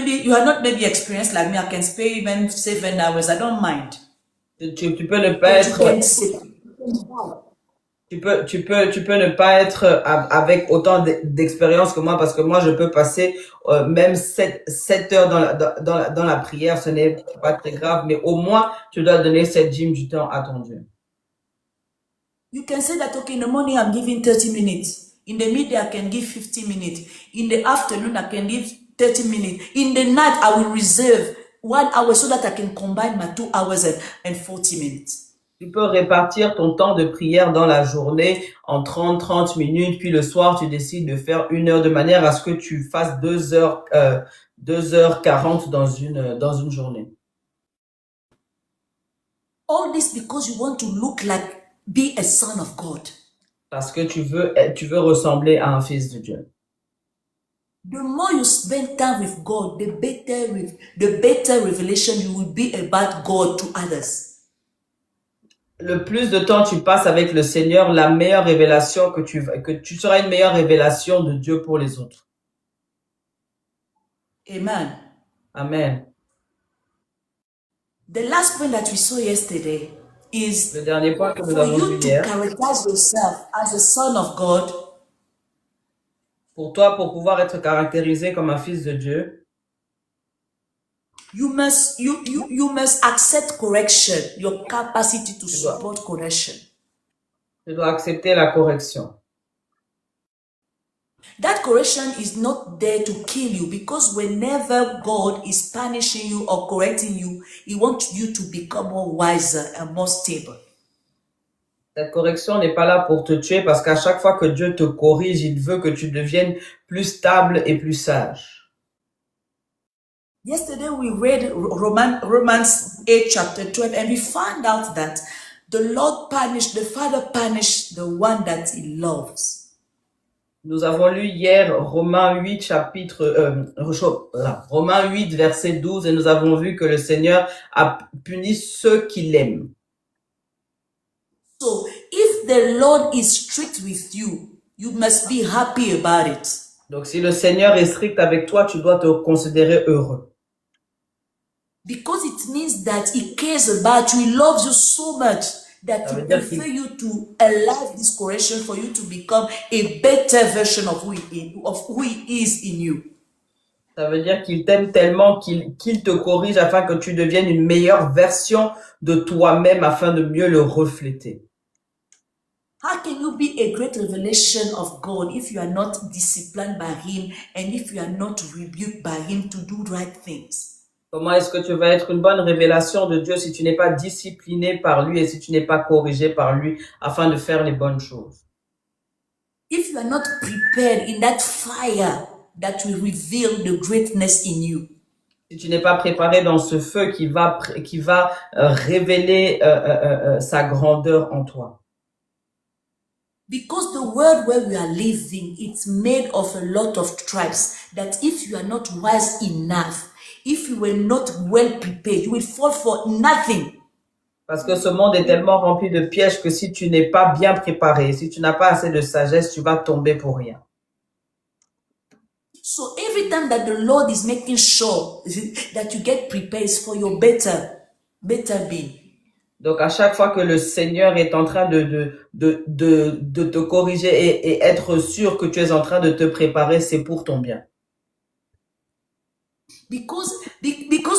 maybe experienced like me. I can spare even 7 hours. I don't mind. Tu peux ne pas être... Tu peux ne pas être avec autant d'expérience que moi parce que moi je peux passer même 7 heures dans la prière, ce n'est pas très grave, mais au moins tu dois donner cette dîme du temps à ton Dieu. You can say that, okay, in the morning I'm giving 30 minutes. In the midday I can give 50 minutes. In the afternoon I can give 30 minutes. In the night I will reserve 1 hour so that I can combine my 2 hours and 40 minutes. Tu peux répartir ton temps de prière dans la journée en 30 minutes, puis le soir, tu décides de faire 1 heure de manière à ce que tu fasses 2h40 dans une journée. All this because you want to look like, be a son of God. Parce que tu veux ressembler à un fils de Dieu. The more you spend time with God, the better revelation you will be about God to others. Le plus de temps tu passes avec le Seigneur, la meilleure révélation que tu seras une meilleure révélation de Dieu pour les autres. Amen. Amen. The last point that we saw yesterday is Le dernier point que nous for avons you vu to hier, characterize yourself as a son of God. pour toi, pour pouvoir être caractérisé comme un fils de Dieu, You must accept correction, your capacity to tu support correction. dois accepter la correction. That correction is not there to kill you, because whenever God is punishing you or correcting you, He wants you to become more wiser and more stable. Cette correction n'est pas là pour te tuer parce qu'à chaque fois que Dieu te corrige, il veut que tu deviennes plus stable et plus sage. Yesterday we read Romans 8 chapter 12, and we found out that the Father punished the one that He loves. Nous avons lu hier Romains 8 Romains 8 verset 12 et nous avons vu que le Seigneur a puni ceux qui l'aiment. So if the Lord is strict with you, you must be happy about it. Donc si le Seigneur est strict avec toi, tu dois te considérer heureux. Because it means that He cares about you, He loves you so much that Ça He veut dire prefer you to allow this correction for you to become a better version of who He is in you. Ça veut dire qu'il t'aime tellement qu'il te corrige afin que tu deviennes une meilleure version de toi-même afin de mieux le refléter. How can you be a great revelation of God if you are not disciplined by Him and if you are not rebuked by Him to do right things? Comment est-ce que tu vas être une bonne révélation de Dieu si tu n'es pas discipliné par lui et si tu n'es pas corrigé par lui afin de faire les bonnes choses? If you are not prepared in that fire that will reveal the greatness in you. Si tu n'es pas préparé dans ce feu qui va révéler sa grandeur en toi. Because the world where we are living, it's made of a lot of tribes that if you are not wise enough, if you were not well prepared, you will fall for nothing. Parce que ce monde est tellement rempli de pièges que si tu n'es pas bien préparé, si tu n'as pas assez de sagesse, tu vas tomber pour rien. So every time that the Lord is making sure that you get prepared is for your better being. Donc à chaque fois que le Seigneur est en train de te corriger et être sûr que tu es en train de te préparer, c'est pour ton bien. Because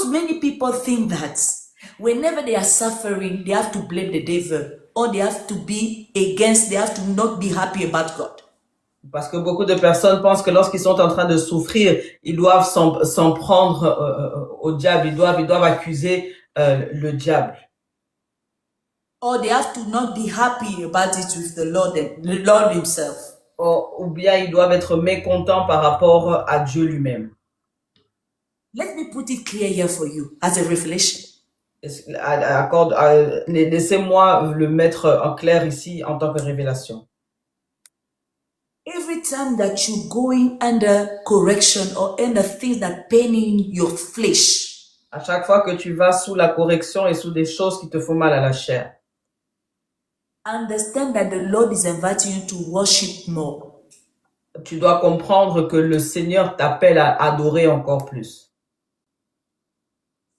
many people think that whenever they are suffering, they have to blame the devil, or they have to not be happy about God. Parce que beaucoup de personnes pensent que lorsqu'ils sont en train de souffrir, ils doivent s'en prendre au diable, ils doivent accuser le diable. Or they have to not be happy about it with the Lord Himself. Ou bien ils doivent être mécontents par rapport à Dieu lui-même. Let me put it clear here for you as a revelation. Laissez-moi le mettre en clair ici en tant que révélation. Every time that you're going under correction or under things that paining your flesh, à chaque fois que tu vas sous la correction et sous des choses qui te font mal à la chair, understand that the Lord is inviting you to worship more. Tu dois comprendre que le Seigneur t'appelle à adorer encore plus.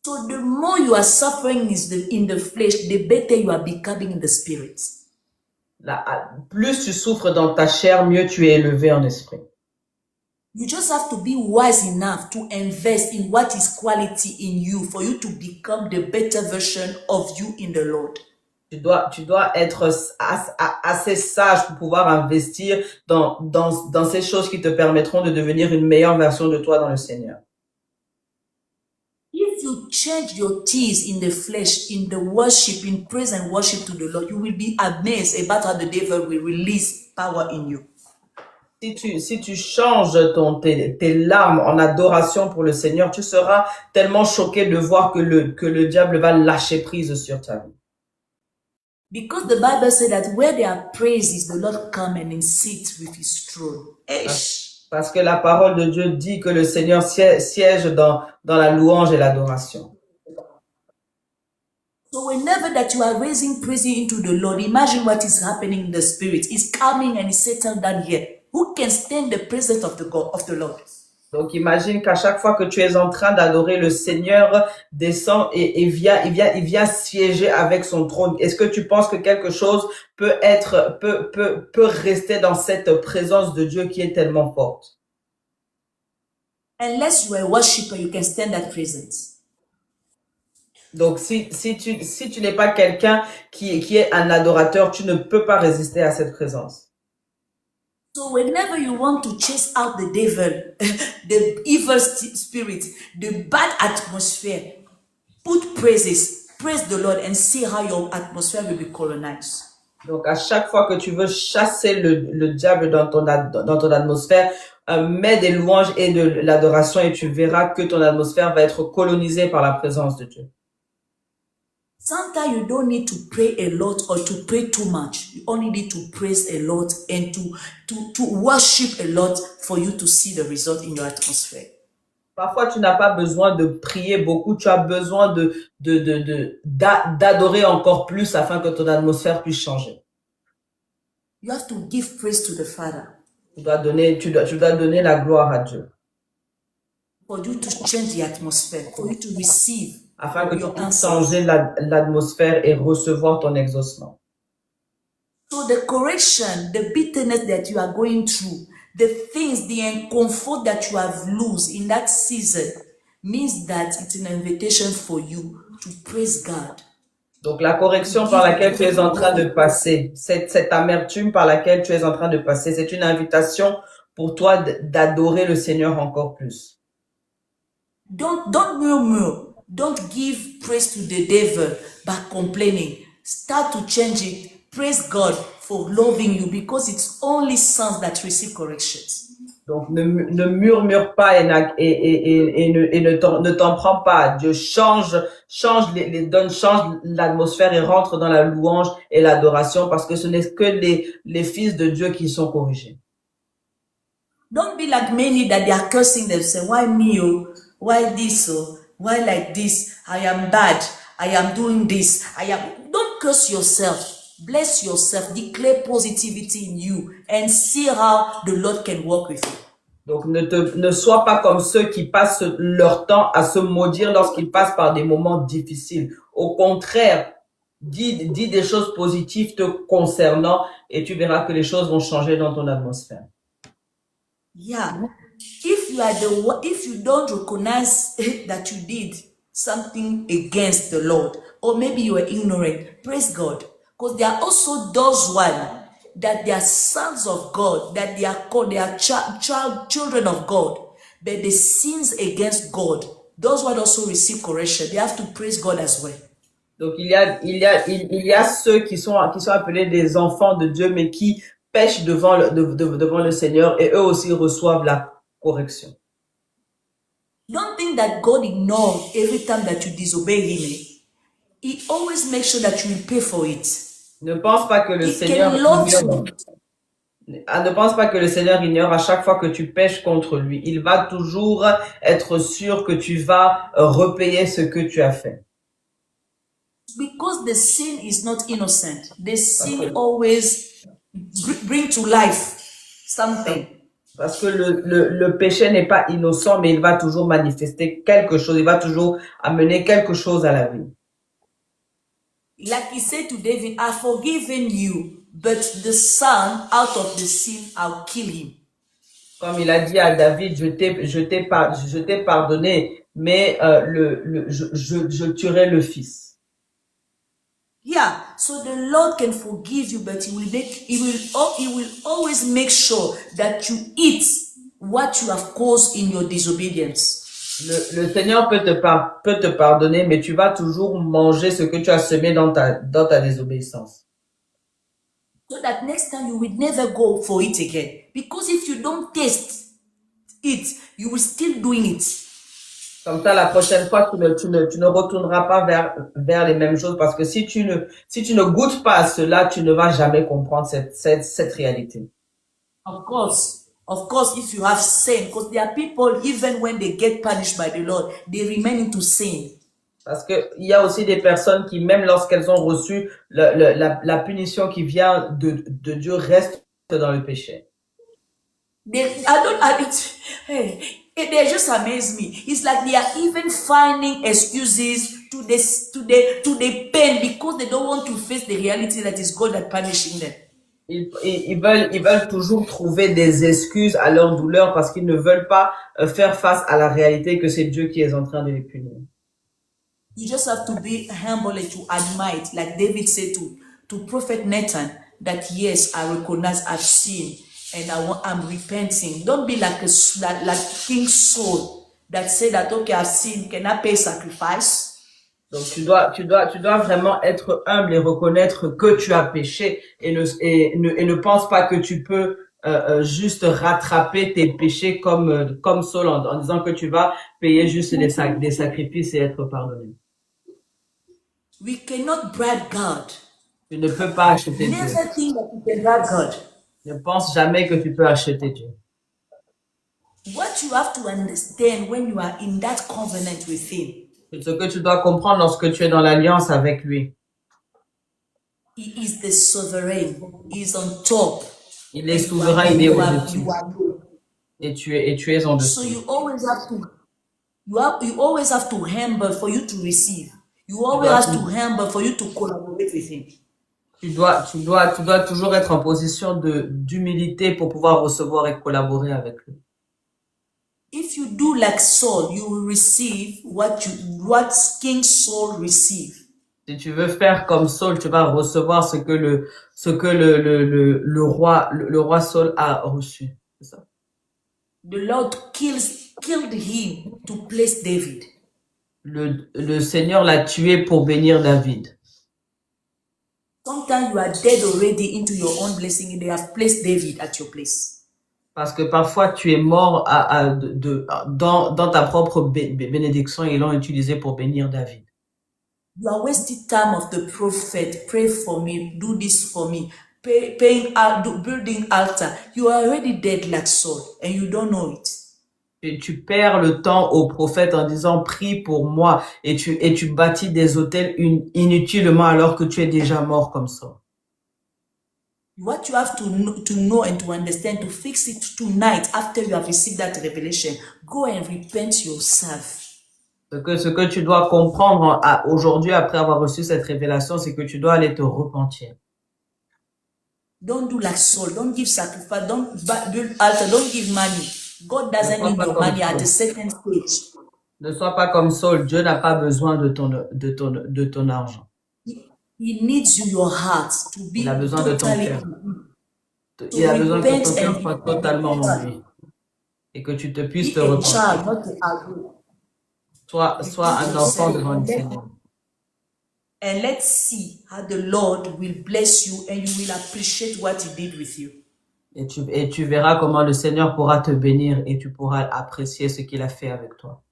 So the more you are suffering in the flesh, the better you are becoming in the spirit. Plus tu souffres dans ta chair, mieux tu es élevé en esprit. You just have to be wise enough to invest in what is quality in you for you to become the better version of you in the Lord. Tu dois être assez sage pour pouvoir investir dans ces choses qui te permettront de devenir une meilleure version de toi dans le Seigneur. If you change your tears in the flesh, in the worship, in praise and worship to the Lord, you will be amazed about how the devil will release power in you. Si tu changes tes larmes en adoration pour le Seigneur, tu seras tellement choqué de voir que le diable va lâcher prise sur ta vie. Because the Bible says that where there are praises, the Lord come and sit with His throne. Eish. Parce que la parole de Dieu dit que le Seigneur siège dans la louange et l'adoration. So whenever that you are raising praise into the Lord, imagine what is happening in the spirit. It's coming and it's settled down here. Who can stand the presence of the God of the Lord? Donc imagine qu'à chaque fois que tu es en train d'adorer, le Seigneur descend et vient siéger avec son trône. Est-ce que tu penses que quelque chose peut rester dans cette présence de Dieu qui est tellement forte? Unless you are a worshiper, you can stand that presence. Donc si tu n'es pas quelqu'un qui est un adorateur, tu ne peux pas résister à cette présence. So whenever you want to chase out the devil, the evil spirit, the bad atmosphere, put praises, praise the Lord and see how your atmosphere will be colonized. Donc à chaque fois que tu veux chasser le diable dans ton atmosphère, mets des louanges et de l'adoration et tu verras que ton atmosphère va être colonisée par la présence de Dieu. Sometimes you don't need to pray a lot or to pray too much. You only need to praise a lot and to worship a lot for you to see the result in your atmosphere. Parfois, tu n'as pas besoin de prier beaucoup, tu as besoin d'adorer encore plus afin que ton atmosphère puisse changer. You have to give praise to the Father. Tu dois donner la gloire à Dieu. For you to change the atmosphere, for you to receive afin que tu your puisses answers. changer l'atmosphère et recevoir ton exaucement. So the correction, the bitterness that you are going through, the things, the uncomfort that you have lost in that season means that it's an invitation for you to praise God. Donc la correction par laquelle tu es en train de passer, cette amertume par laquelle tu es en train de passer, c'est une invitation pour toi d'adorer le Seigneur encore plus. Don't murmur. Don't give praise to the devil by complaining. Start to change it. Praise God for loving you because it's only sons that receive corrections. Donc ne murmure pas et ne t'en prends pas. Dieu change l'atmosphère et rentre dans la louange et l'adoration parce que ce n'est que les fils de Dieu qui sont corrigés. Don't be like many that they are cursing themselves. Why me? Why this? Why like this? I am bad. I am doing this. Don't curse yourself. Bless yourself. Declare positivity in you and see how the Lord can work with you. Donc ne sois pas comme ceux qui passent leur temps à se maudire lorsqu'ils passent par des moments difficiles. Au contraire, dis des choses positives te concernant et tu verras que les choses vont changer dans ton atmosphère. Yeah. If you don't recognize that you did something against the Lord, or maybe you were ignorant, praise God. Because there are also those that they are sons of God, that they are called, they are children of God, but the sins against God, those ones also receive correction. They have to praise God as well. Donc il y a ceux qui sont appelés des enfants de Dieu, mais qui pêchent devant le Seigneur et eux aussi reçoivent la correction. Don't think that God ignores every time that you disobey Him. He always makes sure that you will pay for it. Ne pense pas que le Seigneur ignore à chaque fois que tu pêches contre lui. Il va toujours être sûr que tu vas repayer ce que tu as fait. Because the sin is not innocent. The sin always bring to life something. Parce que le péché n'est pas innocent, mais il va toujours manifester quelque chose. Il va toujours amener quelque chose à la vie. Like he said to David, I've forgiven you, but the son out of the sin, I'll kill him. Comme il a dit à David, je t'ai pardonné, mais je tuerai le fils. Yeah, so the Lord can forgive you, but he will always make sure that you eat what you have caused in your disobedience. Le Seigneur peut te pardonner, mais tu vas toujours manger ce que tu as semé dans ta désobéissance. So that next time you will never go for it again. Because if you don't taste it, you will still doing it. Comme ça, la prochaine fois, tu ne retourneras pas vers les mêmes choses parce que si tu ne goûtes pas à cela, tu ne vas jamais comprendre cette réalité. Of course, Of course, if you have sin, because there are people, even when they get punished by the Lord, they remain into sin. Parce que il y a aussi des personnes qui, même lorsqu'elles ont reçu la punition qui vient de Dieu, restent dans le péché. They just amaze me. It's like they are even finding excuses to the pain because they don't want to face the reality that is God that punishing them. Ils veulent toujours trouver des excuses à leur douleur parce qu'ils ne veulent pas faire face à la réalité que c'est Dieu qui est en train de les punir. You just have to be humble and to admit, like David said to Prophet Nathan, that yes, I recognize I've sinned and I'm repenting. Don't be like King Saul that said that okay, I've sinned, can I pay sacrifice? Donc tu dois vraiment être humble et reconnaître que tu as péché et ne pense pas que tu peux juste rattraper tes péchés comme Saul en disant que tu vas payer juste des sacrifices et être pardonné. We cannot bribe God. Tu ne peux pas acheter Dieu. Never think that you can bribe God. Ne pense jamais que tu peux acheter Dieu. What you have to understand when you are in that covenant with Him. Ce que tu dois comprendre lorsque tu es dans l'alliance avec lui. He is the sovereign. He is on top. Il est souverain, il est au-dessus. Et tu es en dessous. So you always have to humble for you to receive. You always have to humble for you to collaborate with Him. Tu dois toujours être en position d'humilité pour pouvoir recevoir et collaborer avec lui. If you do like Saul, you will receive what King Saul received. Si tu veux faire comme Saul, tu vas recevoir ce que le roi Saul a reçu. C'est ça. The Lord killed him to place David. Le Seigneur l'a tué pour bénir David. Sometimes you are dead already into your own blessing and they have placed David at your place. Parce que parfois tu es mort dans ta propre bénédiction et ils l'ont utilisé pour bénir David. You are wasting time of the prophet. Pray for me. Do this for me. Building altar. You are already dead like Saul and you don't know it. Et tu perds le temps au prophète en disant prie pour moi et tu bâtis des autels inutilement alors que tu es déjà mort comme ça. What you have to know and to understand, to fix it tonight after you have received that revelation, go and repent yourself. Ce que tu dois comprendre aujourd'hui après avoir reçu cette révélation, c'est que tu dois aller te repentir. Don't do like Saul. Don't give sacrifice. Don't build altar. Don't give money. God doesn't need your money at a certain stage. Ne sois pas comme Saul. Dieu n'a pas besoin de ton argent. He needs your heart to be Il a besoin de ton cœur. Il a besoin que ton cœur soit totalement en lui. Et que tu te puisses te repentir. Sois un enfant devant le Seigneur. And let's see how the Lord will bless you and you will appreciate what He did with you. Et tu verras comment le Seigneur pourra te bénir et tu pourras apprécier ce qu'il a fait avec toi.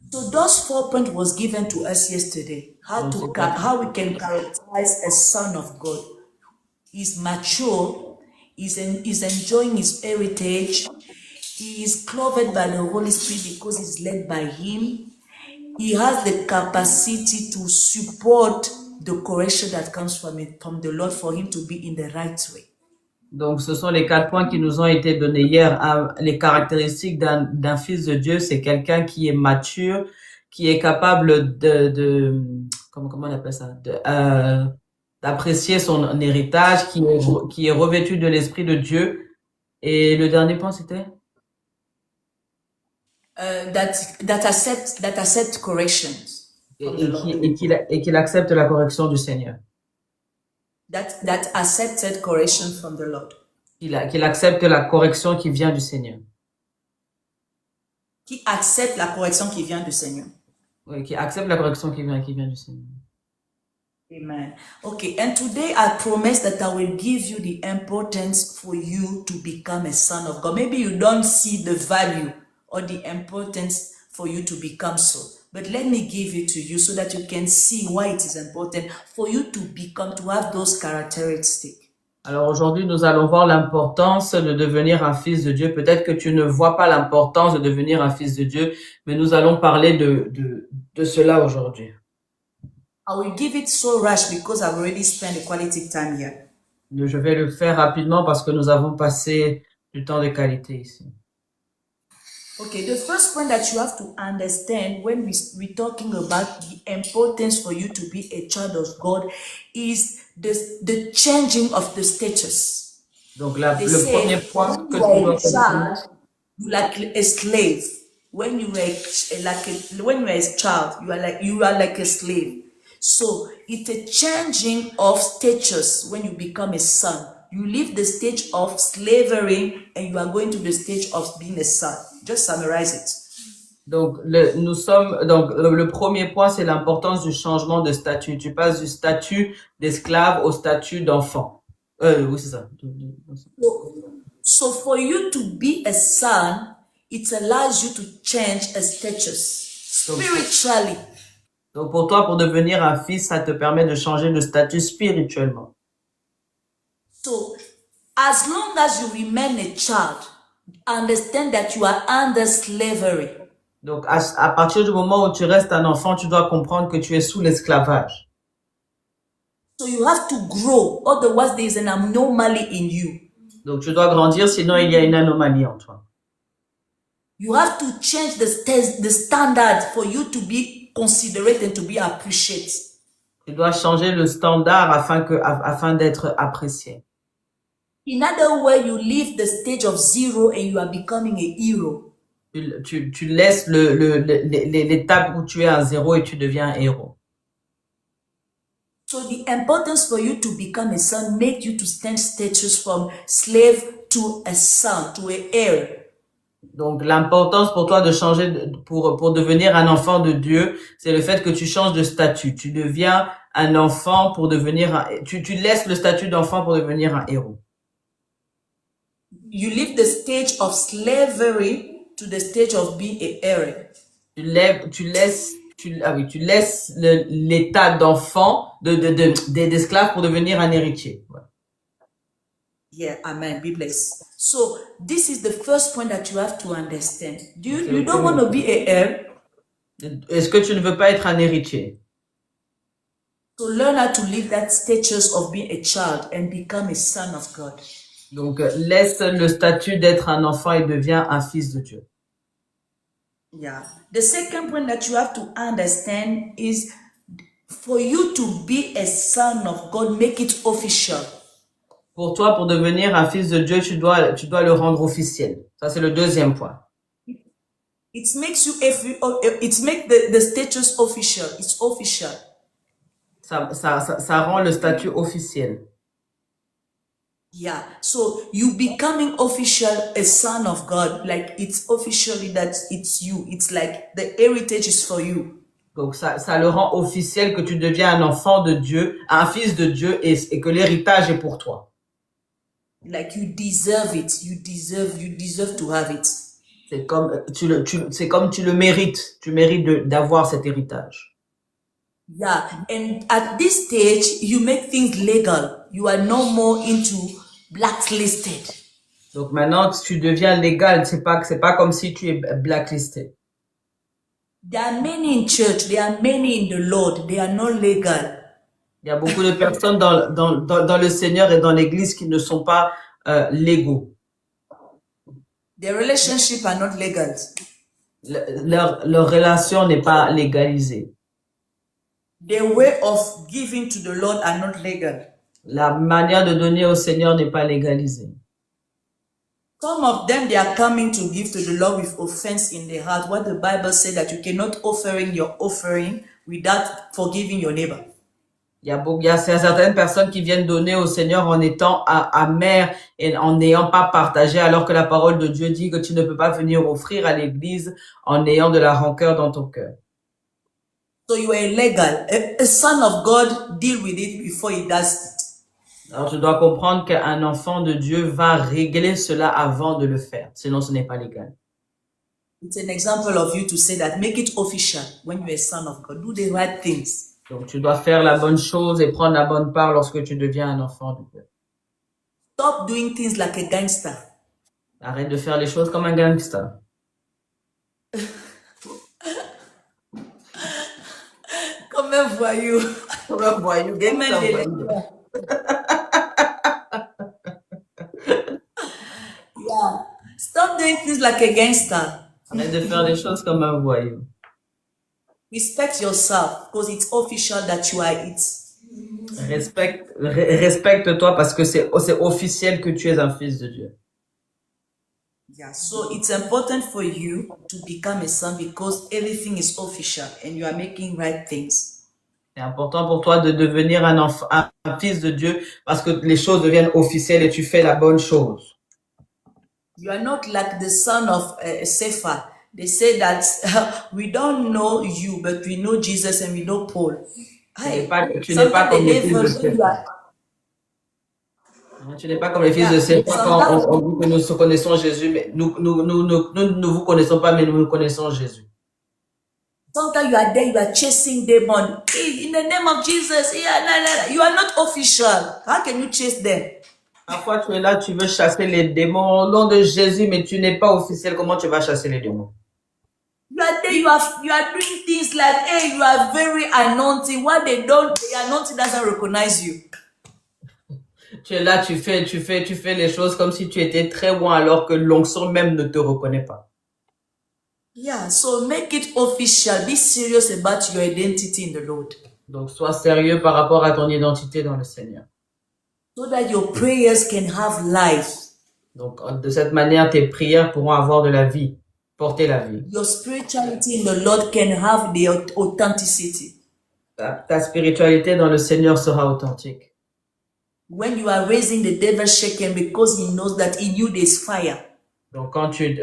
So those 4 points was given to us yesterday. How we can characterize a son of God. He's mature. He's enjoying his heritage. He is clothed by the Holy Spirit because he's led by Him. He has the capacity to support the correction that comes from the Lord for him to be in the right way. Donc, ce sont les 4 points qui nous ont été donnés hier. Les caractéristiques d'un fils de Dieu, c'est quelqu'un qui est mature, qui est capable comment on appelle ça, d'apprécier son héritage, qui est revêtu de l'Esprit de Dieu. Et le dernier point, c'était? That accept corrections. Et qu'il accepte la correction du Seigneur. That accepted correction from the Lord. Qu'il accepte la correction qui vient du Seigneur. Qui accepte la correction qui vient du Seigneur. Oui, qui accepte la correction qui vient du Seigneur. Amen. Okay, and today I promise that I will give you the importance for you to become a son of God. Maybe you don't see the value or the importance for you to become so. But let me give it to you so that you can see why it is important for you to have those characteristics. Alors aujourd'hui, nous allons voir l'importance de devenir un fils de Dieu. Peut-être que tu ne vois pas l'importance de devenir un fils de Dieu, mais nous allons parler de cela aujourd'hui. I will give it so rush because I've already spent a quality time here. Je vais le faire rapidement parce que nous avons passé du temps de qualité ici. Okay, the first point that you have to understand when we're talking about the importance for you to be a child of God is the changing of the status. Donc They le say premier point when que you tu are dois a child, you like a slave. When you are when you are a child, you are like a slave. So it's a changing of status when you become a son. You leave the stage of slavery and you are going to the stage of being a son. Just summarize it. Donc, le premier point, c'est l'importance du changement de statut. Tu passes du statut d'esclave au statut d'enfant. Oui, c'est ça. So for you to be a son, it allows you to change a status spiritually. Donc, pour toi, pour devenir un fils, ça te permet de changer de statut spirituellement. So, as long as you remain a child, understand that you are under slavery. Donc, à partir du moment où tu restes un enfant, tu dois comprendre que tu es sous l'esclavage. So you have to grow, otherwise there is an anomaly in you. Donc, tu dois grandir, sinon il y a une anomalie en toi. You have to change the standard for you to be considerate and to be appreciated. Tu dois changer le standard afin d'être apprécié. In other words, you leave the stage of zero and you are becoming a hero. Tu laisses l'étape où tu es à zéro et tu deviens un héros. So the importance for you to become a son make you to stand status from slave to a son, to an heir. Donc l'importance pour toi de changer pour devenir un enfant de Dieu, c'est le fait que tu changes de statut. Tu deviens un enfant pour devenir tu laisses le statut d'enfant pour devenir un héros. You leave the stage of slavery to the stage of being a heir. Tu laisses l'état d'enfant d'esclave pour devenir un héritier. Ouais. Yeah, amen. Be blessed. So this is the first point that you have to understand. You don't want to be a heir. Est-ce que tu ne veux pas être un héritier? So learn how to live that status of being a child and become a son of God. Donc laisse le statut d'être un enfant et deviens un fils de Dieu. Yeah. The second point that you have to understand is for you to be a son of God, make it official. Pour toi, pour devenir un fils de Dieu, tu dois le rendre officiel. Ça, c'est le deuxième point. It makes you it makes the status official. It's official. Ça rend le statut officiel. Yeah. So you becoming official a son of God, like it's officially that it's you. It's like the heritage is for you. Donc ça le rend officiel que tu deviens un enfant de Dieu, un fils de Dieu et que l'héritage est pour toi. Like you deserve it. You deserve to have it. C'est comme tu le mérites. Tu mérites d'avoir cet héritage. Yeah, and at this stage, you make things legal. You are no more into blacklisted. Donc maintenant, tu deviens légal. C'est pas comme si tu es blacklisté. There are many in church. There are many in the Lord. They are not legal. Il y a beaucoup de personnes dans le Seigneur et dans l'Église qui ne sont pas légaux. Their relationships are not legal. Leur relation n'est pas légalisée. Their way of giving to the Lord are not legal. La manière de donner au Seigneur n'est pas légalisée. Some of them, they are coming to give to the Lord with offense in their heart. What the Bible says that you cannot offering your offering without forgiving your neighbor. Il y a certaines personnes qui viennent donner au Seigneur en étant amères et en n'ayant pas partagé, alors que la parole de Dieu dit que tu ne peux pas venir offrir à l'église en ayant de la rancœur dans ton cœur. So you are illegal. A son of God deal with it before he does it. Alors tu dois comprendre qu'un enfant de Dieu va régler cela avant de le faire, sinon ce n'est pas légal. It's an example of you to say that make it official when you're a son of God. Do the right things. Donc tu dois faire la bonne chose et prendre la bonne part lorsque tu deviens un enfant de Dieu. Stop doing things like a gangster. Arrête de faire les choses comme un gangster. Comme un voyou. Comme un voyou, Comme un gangster voyou. délinquant. Yeah. Stop doing things like a gangster. Arrête de faire les choses comme un voyou. Respect yourself because it's official that you are it. Respecte-toi parce que c'est officiel que tu es un fils de Dieu. Yeah. So it's important for you to become a son because everything is official and you are making right things. C'est important pour toi de devenir un fils de Dieu parce que les choses deviennent officielles et tu fais la bonne chose. You are not like the son of Sepha. They say that we don't know you, but we know Jesus and we know Paul. Tu n'es pas comme les fils de Sometimes Sepha. Tu n'es pas comme les fils de Sepha quand on dit que nous connaissons Jésus, mais nous ne vous connaissons pas, mais nous connaissons Jésus. Sometimes you are there, you are chasing demons. Hey, in the name of Jesus, you are not official. How can you chase them? Parfois, tu es là, tu veux chasser les démons au nom de Jésus, mais tu n'es pas officiel. Comment tu vas chasser les démons? You are there, you are doing things like, hey, you are very anointed. What they don't, the anointing doesn't recognize you. Tu es là, tu fais les choses comme si tu étais très bon alors que l'onction même ne te reconnaît pas. Yeah, so make it official. Be serious about your identity in the Lord. Donc, sois sérieux par rapport à ton identité dans le Seigneur. So that your prayers can have life. Donc, de cette manière, tes prières pourront avoir de la vie, porter la vie. Your spirituality in the Lord can have the authenticity. Ta spiritualité dans le Seigneur sera authentique. When you are raising the devil shaken because he knows that in you there's fire. Donc, quand tu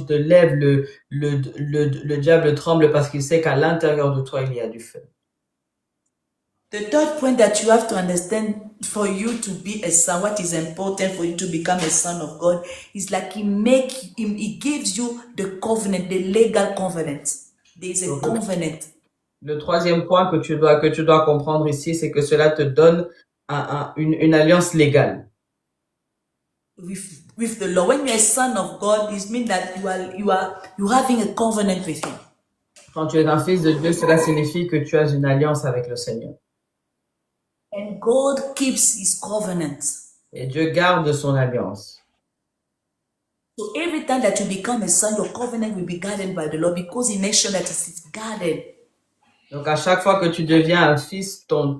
te lèves, le diable tremble parce qu'il sait qu'à l'intérieur de toi, il y a du feu. The third point that you have to understand for you to be a son, what is important for you to become a son of God, is like he gives you the covenant, the legal covenant. There is a covenant. Le troisième point que tu dois comprendre ici, c'est que cela te donne une alliance légale. With the Lord. When you are a son of God, it means that you having a covenant with Him. Quand tu es un fils de Dieu, cela signifie que tu as une alliance avec le Seigneur. And God keeps His covenant. Et Dieu garde son alliance. So every time that you become a son, your covenant will be guarded by the Lord because He makes sure that it is guarded. Donc à chaque fois que tu deviens un fils, ton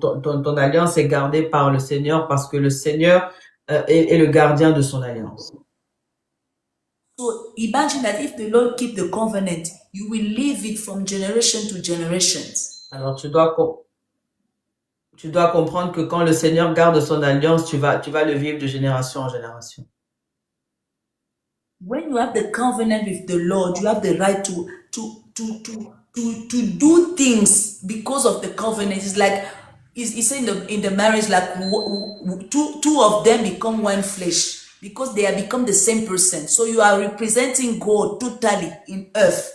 alliance est gardée par le Seigneur parce que le Seigneur est le gardien de son alliance. So imagine that if the Lord keep the covenant, you will live it from generation to generations. Alors tu dois comprendre que quand le Seigneur garde son alliance, tu vas le vivre de génération en génération. When you have the covenant with the Lord, you have the right to do things because of the covenant. It's like it's in the marriage, like two of them become one flesh because they have become the same person. So you are representing God totally in earth.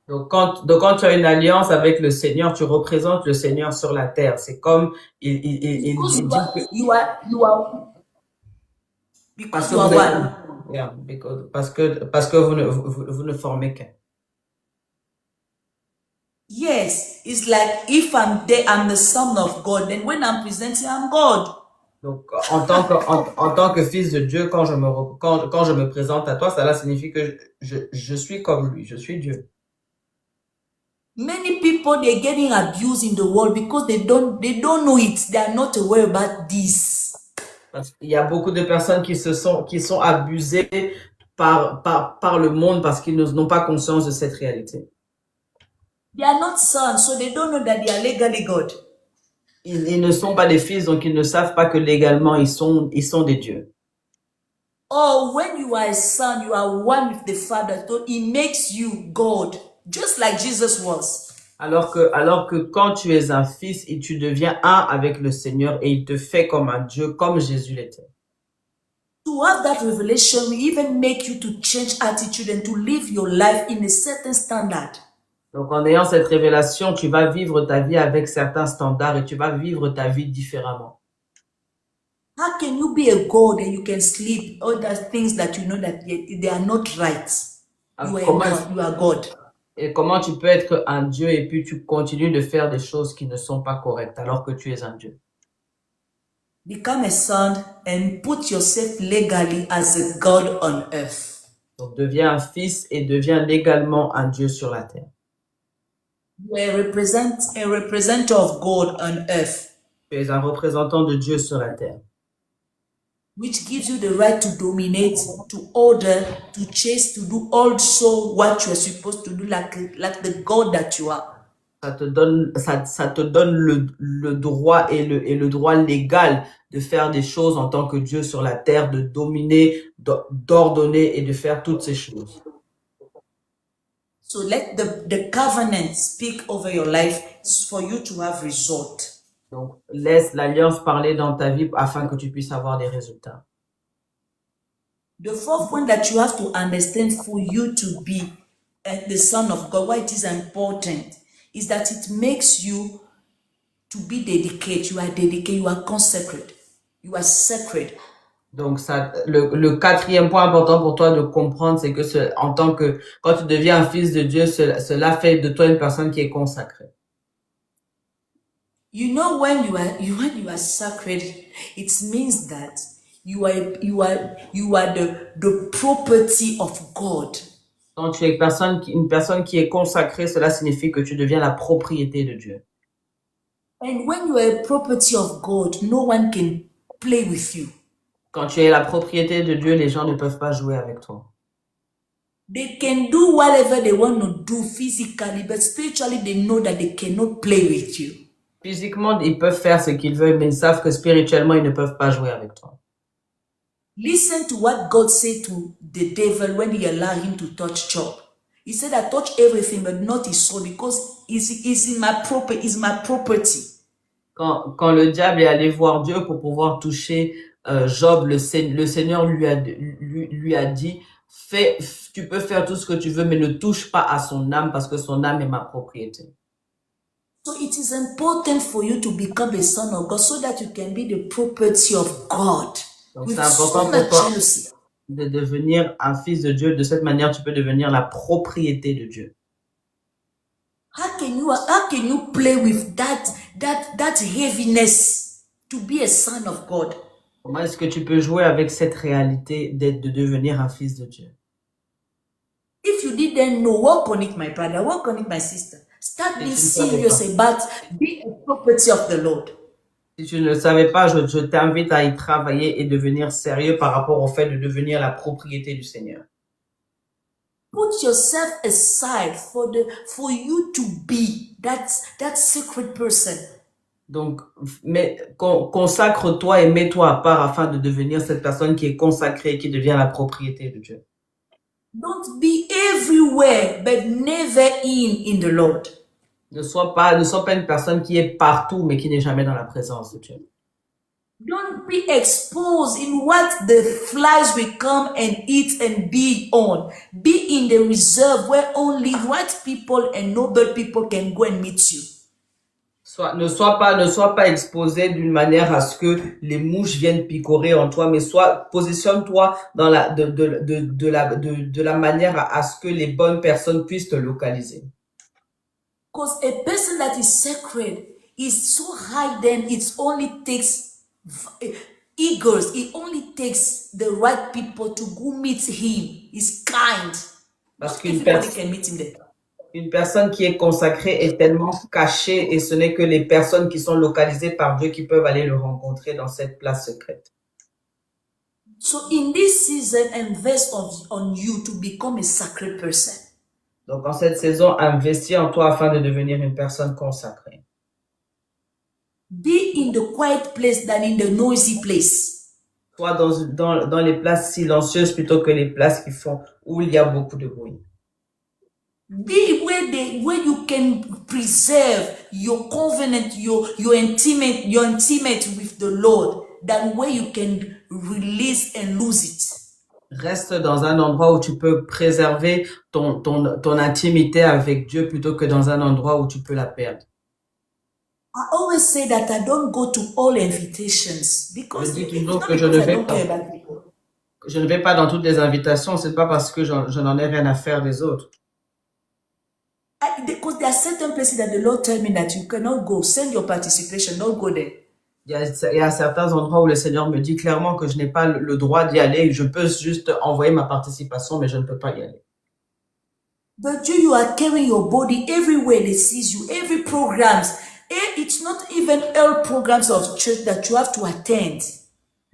Donc quand tu as une alliance avec le Seigneur, tu représentes le Seigneur sur la terre. C'est comme il dit que you are because you are one. Yeah, parce que vous ne formez qu'un. Yes, it's like if I'm there, I'm the son of God. Then when I'm presenting, I'm God. Donc en tant que fils de Dieu, quand je me présente à toi, cela signifie que je suis comme lui, je suis Dieu. Many people, they're getting abused in the world because they don't know it. They are not aware about this. Parce qu'il y a beaucoup de personnes qui sont abusées par le monde parce qu'ils n'ont pas conscience de cette réalité. They are not sons, so they don't know that they are legally God. Ils ne sont pas des fils, donc ils ne savent pas que légalement ils sont des dieux. Oh, when you are a son, you are one with the Father, so He makes you God, just like Jesus was. Alors que quand tu es un fils, et tu deviens un avec le Seigneur et il te fait comme un Dieu, comme Jésus l'était. To have that revelation will even make you to change attitude and to live your life in a certain standard. Donc en ayant cette révélation, tu vas vivre ta vie avec certains standards et tu vas vivre ta vie différemment. How can you be a God and you can sleep? All the things that you know that they are not right. You are Comment, God. You are God. et comment tu peux être un Dieu et puis tu continues de faire des choses qui ne sont pas correctes alors que tu es un Dieu? Become a son and put yourself legally as a God on earth. Donc deviens un fils et deviens légalement un Dieu sur la terre. You are a representative of God on earth, Tu es un représentant de Dieu sur la terre, which gives you the right to dominate, to order, to chase, to do also what you are supposed to do, like the God that you are. ça te donne, ça te donne le droit et le droit légal de faire des choses en tant que Dieu sur la terre, de dominer, d'ordonner et de faire toutes ces choses. So let the covenant speak over your life for you to have result. Donc, laisse l'alliance parler dans ta vie afin que tu puisses avoir des résultats. The fourth one that you have to understand for you to be the son of God, why it is important, is that it makes you to be dedicated. You are dedicated, you are consecrated, you are sacred. Donc, ça, le quatrième point important pour toi de comprendre, c'est que en tant que, quand tu deviens un fils de Dieu, cela fait de toi une personne qui est consacrée. You know, when you are sacred, it means that you are the property of God. Quand tu es une personne qui est consacrée, cela signifie que tu deviens la propriété de Dieu. And when you are a property of God, no one can play with you. Quand tu es la propriété de Dieu, les gens ne peuvent pas jouer avec toi. They can do whatever they want to do physically, but spiritually they know that they cannot play with you. Physiquement, ils peuvent faire ce qu'ils veulent, mais ils savent que spirituellement, ils ne peuvent pas jouer avec toi. Listen to what God said to the devil when he allowed him to touch Job. He said, I touch everything, but not his soul, because it's my property. Quand le diable est allé voir Dieu pour pouvoir toucher Job, le Seigneur lui a dit, tu peux faire tout ce que tu veux, mais ne touche pas à son âme parce que son âme est ma propriété. So it is important for you to become a son of God so that you can be the property of God. Donc c'est important pour toi de devenir un fils de Dieu. De cette manière, tu peux devenir la propriété de Dieu. How can you play with that heaviness to be a son of God? Comment est-ce que tu peux jouer avec cette réalité de devenir un fils de Dieu? If you didn't know, work on it, my brother, work on it, my sister. Start being serious about being a property of the Lord. Si tu ne le savais pas, je t'invite à y travailler et devenir sérieux par rapport au fait de devenir la propriété du Seigneur. Put yourself aside for you to be that secret person. Donc, consacre-toi et mets-toi à part afin de devenir cette personne qui est consacrée et qui devient la propriété de Dieu. Don't be everywhere, but never in the Lord. Ne sois pas une personne qui est partout, mais qui n'est jamais dans la présence de Dieu. Don't be exposed in what the flies will come and eat and be on. Be in the reserve where only white people and noble people can go and meet you. Ne sois pas exposé d'une manière à ce que les mouches viennent picorer en toi, mais positionne-toi de la manière à ce que les bonnes personnes puissent te localiser. Because a person that is sacred is so high, then it only takes eagles. It only takes the right people to go meet him. He's kind. Parce everybody can meet him there. Une personne qui est consacrée est tellement cachée et ce n'est que les personnes qui sont localisées par Dieu qui peuvent aller le rencontrer dans cette place secrète. So in this season, invest on you to become a sacred person. Donc en cette saison, investis en toi afin de devenir une personne consacrée. Be in the quiet place than in the noisy place. Sois dans les places silencieuses plutôt que les places où il y a beaucoup de bruit. Be where you can preserve your covenant, your intimate with the Lord, than where you can release and lose it. Reste dans un endroit où tu peux préserver ton intimité avec Dieu plutôt que dans un endroit où tu peux la perdre. I always say that I don't go to all invitations Je because dis it's toujours not que je ne because I vais don't care pas. about people. Je ne vais pas dans toutes les invitations, c'est pas parce que je n'en ai rien à faire des autres. Because there are certain places that the Lord tell me that you cannot go. Send your participation, don't go there. Il y a certains endroits où le Seigneur me dit clairement que je n'ai pas le droit d'y aller. Je peux juste envoyer ma participation, mais je ne peux pas y aller. But you are carrying your body everywhere they sees you, every programs. It's not even all programs of church that you have to attend,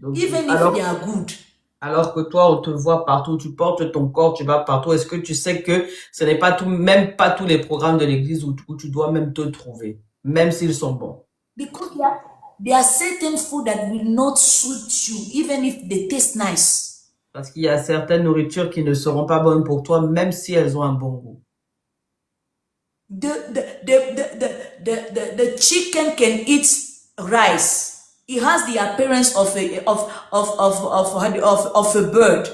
Donc, even if they are good. alors que toi, on te voit partout, tu portes ton corps, tu vas partout. Est-ce que tu sais que ce n'est pas tout, même pas tous les programmes de l'église où tu dois même te trouver, même s'ils sont bons? Because there are certain food that will not suit you, even if they taste nice. Parce qu'il y a certaines nourritures qui ne seront pas bonnes pour toi, même si elles ont un bon goût. The chicken can eat rice. It has the appearance of a bird,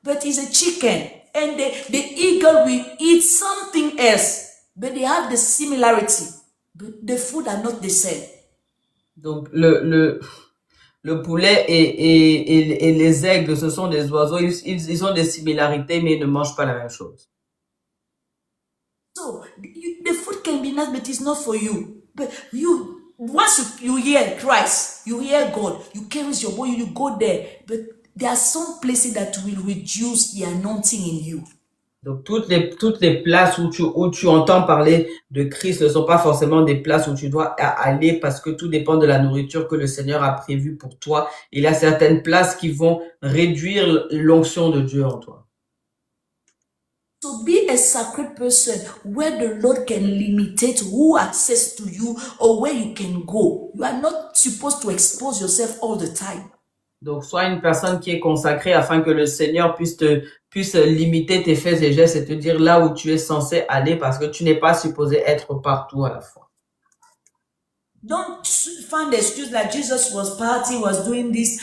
but it's a chicken. And the eagle will eat something else, but they have the similarity. But the food are not the same. Donc le poulet et les aigles, ce sont des oiseaux. Ils ont des similarités, mais ils ne mangent pas la même chose. So the food can be nice, but it's not for you. But once you hear Christ, you hear God, you carry your body, you go there. But there are some places that will reduce the anointing in you. Donc toutes les places où tu entends parler de Christ ne sont pas forcément des places où tu dois aller parce que tout dépend de la nourriture que le Seigneur a prévue pour toi. Il y a certaines places qui vont réduire l'onction de Dieu en toi. So be a sacred person where the Lord can limitate who access to you or where you can go. You are not supposed to expose yourself all the time. Donc, sois une personne qui est consacrée afin que le Seigneur puisse limiter tes faits et gestes et te dire là où tu es censé aller parce que tu n'es pas supposé être partout à la fois. Don't find the excuse that Jesus was partying, was doing this.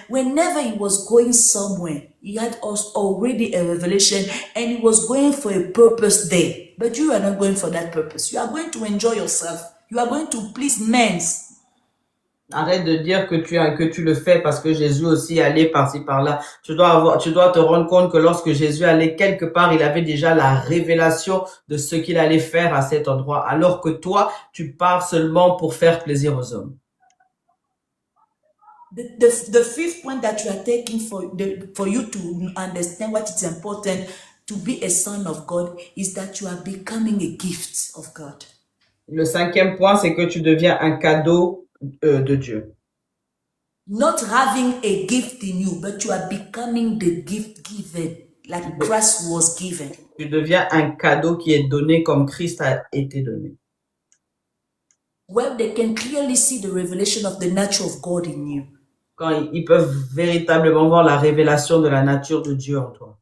Whenever he was going somewhere, he had already a revelation and he was going for a purpose there. But you are not going for that purpose. You are going to enjoy yourself. You are going to please men. Arrête de dire que tu le fais parce que Jésus aussi allait par-ci par-là. Tu dois te rendre compte que lorsque Jésus allait quelque part, il avait déjà la révélation de ce qu'il allait faire à cet endroit, alors que toi, tu pars seulement pour faire plaisir aux hommes. The fifth point that you are taking for you to understand what is important to be a son of God is that you are becoming a gift of God. Le cinquième point, c'est que tu deviens un cadeau de Dieu. Not having a gift in you, but you are becoming the gift given, like Christ was given. Tu deviens un cadeau qui est donné comme Christ a été donné. Well, they can clearly see the revelation of the nature of God in you. Quand ils peuvent véritablement voir la révélation de la nature de Dieu en toi.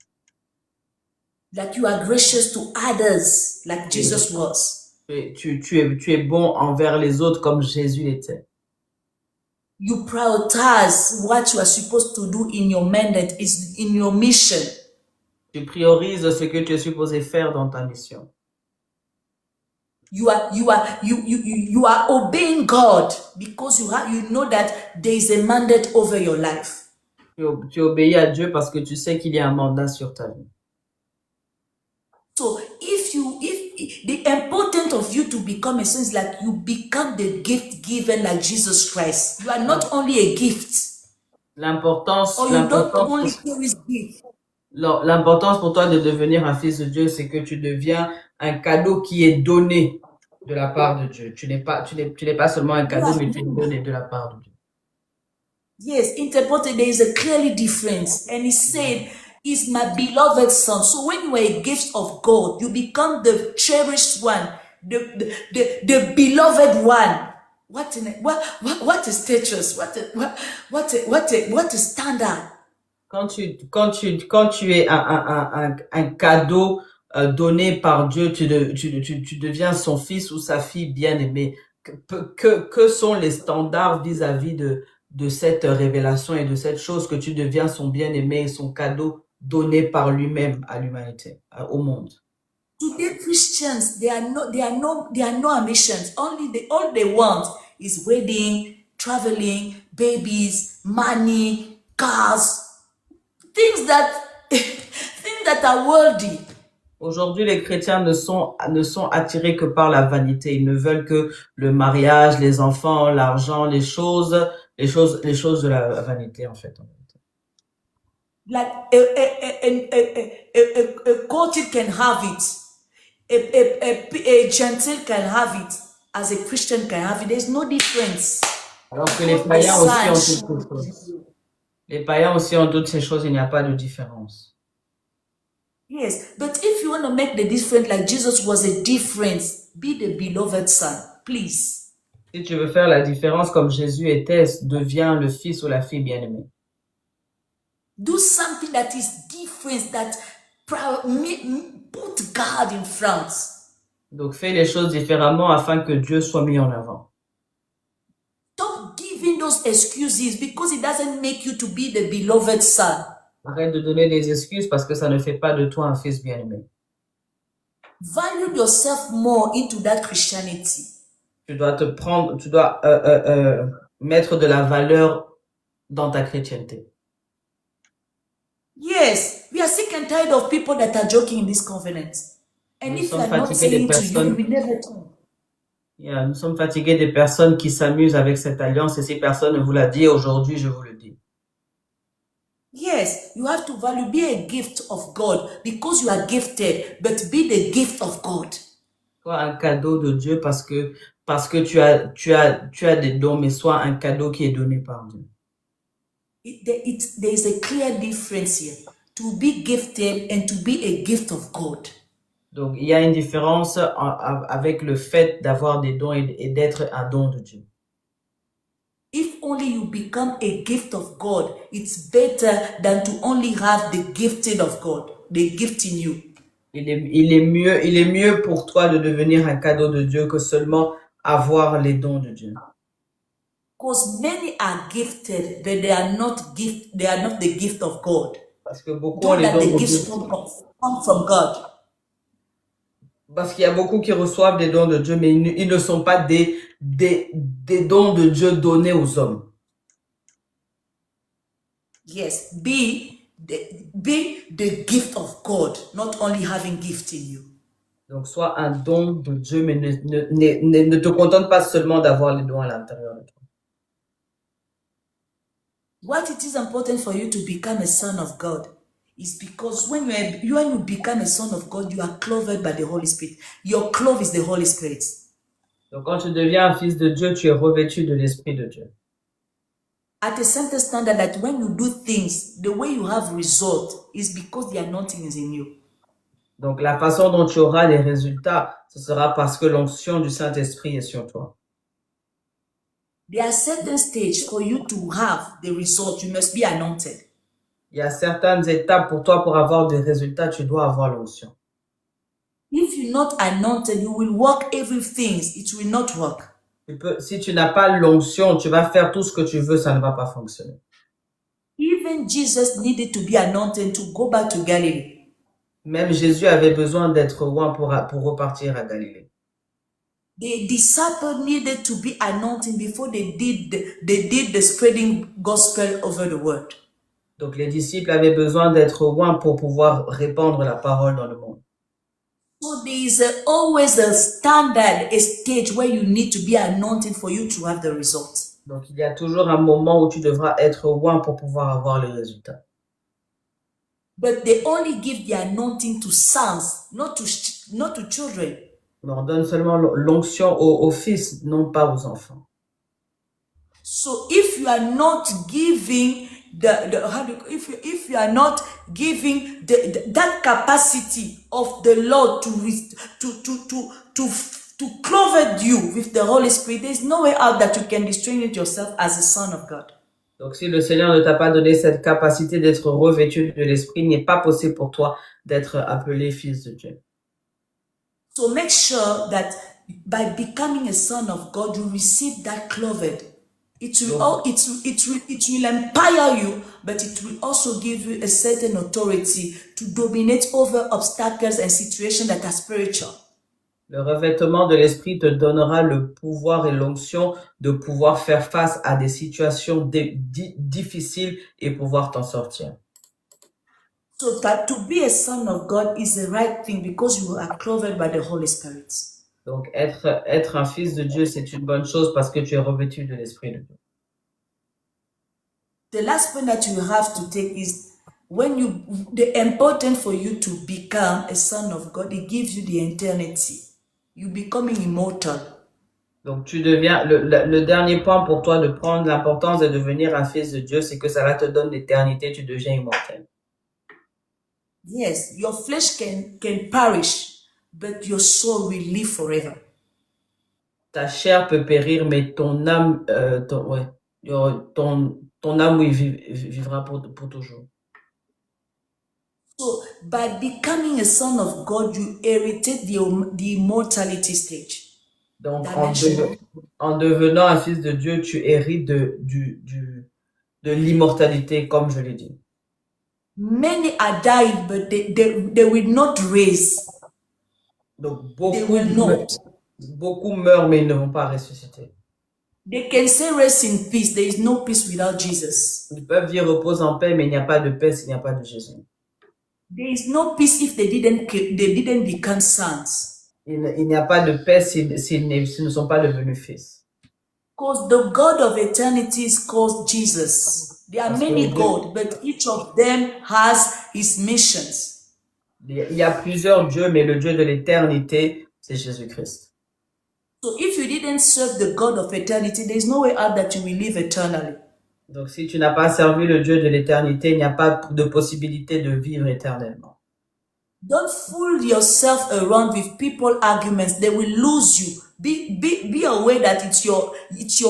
That you are gracious to others, like Jesus was. Tu es bon envers les autres comme Jésus l'était. You prioritize what you are supposed to do in your mandate, is in your mission. Tu priorises ce que tu es supposé faire dans ta mission. You are obeying God because you know that there is a mandate over your life. Tu obéis à Dieu parce que tu sais qu'il y a un mandat sur ta vie. So if the importance of you to become a son is like you become the gift given like Jesus Christ. You are not only a gift. L'importance or you don't only carry gift. L'importance pour toi de devenir un fils de Dieu, c'est que tu deviens un cadeau qui est donné de la part de Dieu. Tu n'es pas seulement un cadeau, mais tu es donné de la part de Dieu. Yes, interpreted there is a clearly difference. And he said, is my beloved son. So when you are a gift of God, you become the cherished one, the beloved one. What is status? What is standard? Quand tu es un cadeau donné par Dieu, tu deviens son fils ou sa fille bien-aimée. Que sont les standards vis-à-vis de cette révélation et de cette chose que tu deviens son bien-aimé et son cadeau donné par lui-même à l'humanité, au monde? Today Christians, they are no ambitions. All they want is wedding, traveling, babies, money, cars, things that things that are worldly. Aujourd'hui, les chrétiens ne sont attirés que par la vanité. Ils ne veulent que le mariage, les enfants, l'argent, les choses de la vanité, en fait. Like a culture can have it, a Gentile can have it, as a Christian can have it. There's no difference. Alors que les païens aussi ont toutes ces choses. Les païens aussi ont toutes ces choses, il n'y a pas de différence. Yes, but if you want to make the difference like Jesus was a difference, be the beloved son, please. Si tu veux faire la différence comme Jésus était, deviens le fils ou la fille bien-aimée. Do something that is different, that put God in front. Donc fais les choses différemment afin que Dieu soit mis en avant. Stop giving those excuses because it doesn't make you to be the beloved son. Arrête de donner des excuses parce que ça ne fait pas de toi un fils bien-aimé. Value yourself more into that Christianity. Tu dois mettre de la valeur dans ta chrétienté. Yes, we are sick and tired of people that are joking in this covenant. And if you are not saying to you, we never talk. Nous sommes fatigués des personnes qui s'amusent avec cette alliance et si personne ne vous l'a dit, aujourd'hui je vous le dis. Yes, you have to value, be a gift of God because you are gifted, but be the gift of God. Sois un cadeau de Dieu parce que tu as des dons, mais sois un cadeau qui est donné par Dieu. There is a clear difference here. To be gifted and to be a gift of God. Donc, il y a une différence avec le fait d'avoir des dons et d'être un don de Dieu. If only you become a gift of God, it's better than to only have the gifted of God, the gift in you. Il est mieux pour toi de devenir un cadeau de Dieu que seulement avoir les dons de Dieu. Because many are gifted, but they are not the gift of God. Parce que beaucoup ont les dons de Dieu. Come from God. Parce qu'il y a beaucoup qui reçoivent des dons de Dieu, mais ils ne sont pas des dons de Dieu donnés aux hommes. Yes, be the gift of God, not only having gift in you. Donc, sois un don de Dieu, mais ne te contente pas seulement d'avoir les dons à l'intérieur de toi. What it is important for you to become a son of God is because when you become a son of God, you are clothed by the Holy Spirit. Your clothe is the Holy Spirit. Donc, quand tu deviens un fils de Dieu, tu es revêtu de l'Esprit de Dieu. At a certain standard that when you do things, the way you have result is because the anointing is in you. Donc, la façon dont tu auras les résultats, ce sera parce que l'onction du Saint-Esprit est sur toi. There are certain stages for you to have the result. You must be anointed. Il y a certaines étapes pour toi pour avoir des résultats, tu dois avoir l'onction. If you're not anointed, you will work everything. It will not work. Si tu n'as pas l'onction, tu vas faire tout ce que tu veux, ça ne va pas fonctionner. Even Jesus needed to be anointed to go back to Galilee. Même Jésus avait besoin d'être oint pour repartir à Galilée. The disciples needed to be anointed before they did the spreading gospel over the world. Donc les disciples avaient besoin d'être oints pour pouvoir répandre la parole dans le monde. So there is always a standard, a stage where you need to be anointed for you to have the results. Donc il y a toujours un moment où tu devras être oint pour pouvoir avoir les résultats. But they only give the anointing to sons, not to children. On donne seulement l'onction aux fils, non pas aux enfants. So if you are not giving if you are not giving that capacity of the Lord to clothe you with the Holy Spirit, there is no way out that you can restrain it yourself as a son of God. Donc si le Seigneur ne t'a pas donné cette capacité d'être revêtu de l'Esprit, il n'est pas possible pour toi d'être appelé fils de Dieu. So make sure that by becoming a son of God, you receive that clothed. It will empower you, but it will also give you a certain authority to dominate over obstacles and situations that are spiritual. Le revêtement de l'esprit te donnera le pouvoir et l'onction de pouvoir faire face à des situations difficiles et pouvoir t'en sortir. So that to be a son of God is the right thing because you are covered by the Holy Spirit. Donc, être un fils de Dieu, c'est une bonne chose parce que tu es revêtu de l'Esprit de Dieu. The last point that you have to take is the important for you to become a son of God, it gives you the eternity. You becoming immortal. Donc, tu deviens, le dernier point pour toi de prendre l'importance de devenir un fils de Dieu, c'est que ça te donne l'éternité, tu deviens immortel. Yes, your flesh can perish, but your soul will live forever. Ta chair peut périr, mais ton âme, ton âme, oui, vivra pour toujours. So, by becoming a son of God, you inherit the immortality stage. Donc, en devenant un fils de Dieu, tu hérites de l'immortalité, comme je l'ai dit. Many are died, but they will not raise. Donc, They will not. beaucoup meurent, mais ils ne vont pas ressusciter. They can say rest in peace. There is no peace without Jesus. Ils peuvent dire repose en paix, mais il n'y a pas de paix s'il n'y a pas de Jésus. There is no peace if they didn't become sons. Il n'y a pas de paix s'ils ne sont pas devenus fils. Because the God of eternity is called Jesus. There are many gods, but each of them has his missions. Il y a plusieurs dieux, mais le Dieu de l'éternité, c'est Jésus-Christ. So if you didn't serve the God of eternity, there is no way out that you will live eternally. Donc si tu n'as pas servi le Dieu de l'éternité, il n'y a pas de possibilité de vivre éternellement. Don't fool yourself around with people arguments. They will lose you. Be aware that it's your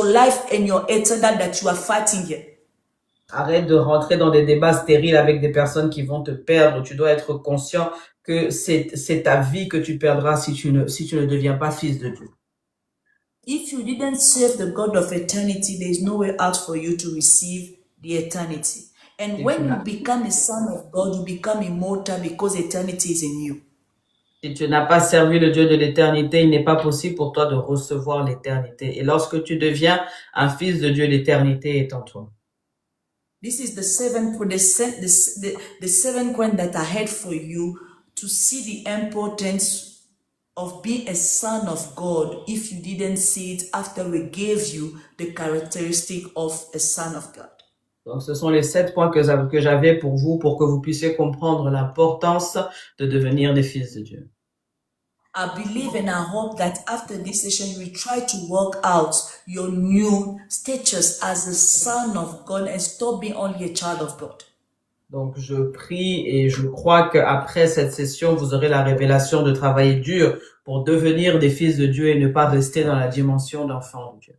life and your eternal that you are fighting here. Arrête de rentrer dans des débats stériles avec des personnes qui vont te perdre. Tu dois être conscient que c'est ta vie que tu perdras si tu ne deviens pas fils de Dieu. If you didn't serve the God of eternity, there is no way out for you to receive the eternity. And when you become a son of God, you become immortal because eternity is in you. Si tu n'as pas servi le Dieu de l'éternité, il n'est pas possible pour toi de recevoir l'éternité. Et lorsque tu deviens un fils de Dieu, l'éternité est en toi. This is the seventh point that I had for you to see the importance of being a son of God if you didn't see it after we gave you the characteristic of a son of God. Donc, ce sont les 7 points que j'avais pour vous, pour que vous puissiez comprendre l'importance de devenir des fils de Dieu. I believe and I hope that after this session, you will try to work out your new status as a son of God and stop being only a child of God. Donc, je prie et je crois qu'après cette session, vous aurez la révélation de travailler dur pour devenir des fils de Dieu et ne pas rester dans la dimension d'enfant de Dieu.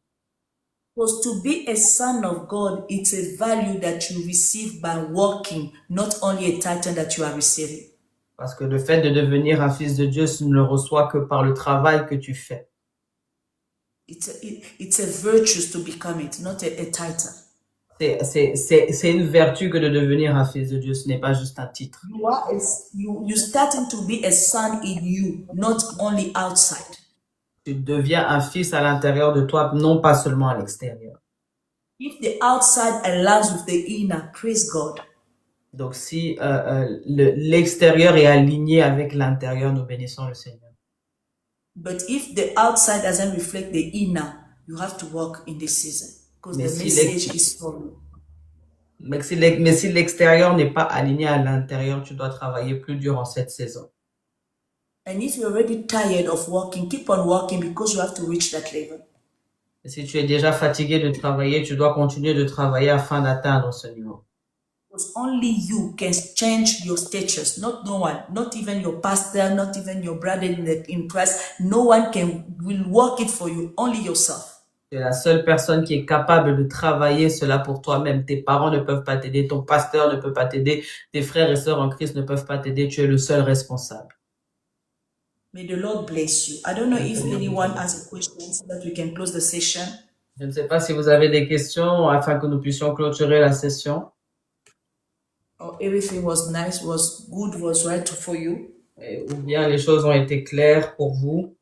Because to be a son of God, it's a value that you receive by working, not only a title that you are receiving. Parce que le fait de devenir un fils de Dieu, tu ne le reçois que par le travail que tu fais. It's a virtue to become it, not a title. C'est une vertu que de devenir un fils de Dieu, ce n'est pas juste un titre. You're starting to be a son in you, not only outside. Tu deviens un fils à l'intérieur de toi, non pas seulement à l'extérieur. If the outside aligns with the inner, praise God. Donc si l'extérieur est aligné avec l'intérieur, nous bénissons le Seigneur. But if the outside doesn't reflect the inner, you have to work in this season because the message is for you. Mais si l'extérieur n'est pas aligné à l'intérieur, tu dois travailler plus dur en cette saison. And if you're already tired of working, keep on working because you have to reach that level. Et si tu es déjà fatigué de travailler, tu dois continuer de travailler afin d'atteindre ce niveau. Because only you can change your status, not no one, not even your pastor, not even your brother in Christ. No one will work it for you, only yourself. Tu es la seule personne qui est capable de travailler cela pour toi-même. Tes parents ne peuvent pas t'aider, ton pasteur ne peut pas t'aider, tes frères et sœurs en Christ ne peuvent pas t'aider, tu es le seul responsable. May the Lord bless you. I don't know if anyone has a question so that we can close the session. Je ne sais pas si vous avez des questions afin que nous puissions clôturer la session. Or everything was nice, was good, was right for you. Ou bien les choses ont été claires pour vous.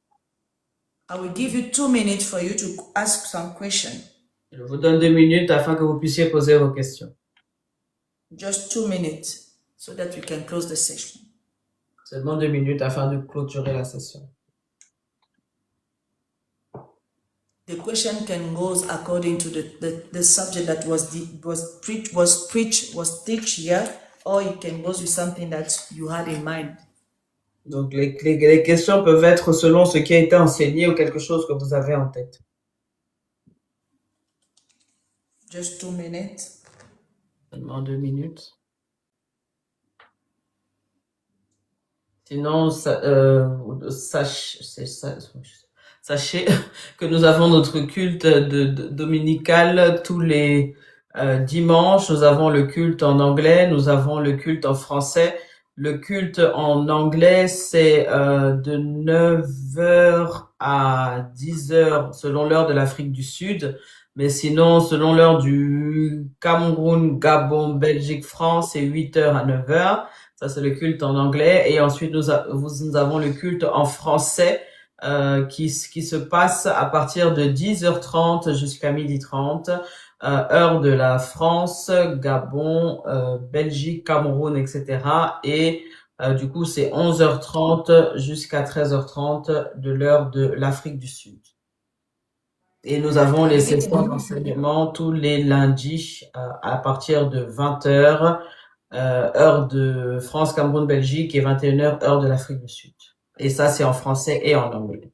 I will give you 2 minutes for you to ask some questions. Je vous donne 2 minutes afin que vous puissiez poser vos questions. Just 2 minutes so that we can close the session. Seulement 2 minutes afin de clôturer la session. The question can go according to the subject that was preached here, or it can go with something that you had in mind. Donc les questions peuvent être selon ce qui a été enseigné ou quelque chose que vous avez en tête. Just 2 minutes. Seulement 2 minutes. Sinon, sachez que nous avons notre culte dominical tous les dimanches. Nous avons le culte en anglais, nous avons le culte en français. Le culte en anglais, c'est de 9h à 10h selon l'heure de l'Afrique du Sud. Mais sinon, selon l'heure du Cameroun, Gabon, Belgique, France, c'est 8h à 9h. Ça, c'est le culte en anglais. Et ensuite, nous avons le culte en français qui se passe à partir de 10h30 jusqu'à 12h30, heure de la France, Gabon, Belgique, Cameroun, etc. Et du coup, c'est 11h30 jusqu'à 13h30 de l'heure de l'Afrique du Sud. Et nous avons les sessions d'enseignement tous les lundis à partir de 20h, heure de France, Cameroun, Belgique, et 21h, heure de l'Afrique du Sud. Et ça, c'est en français et en anglais.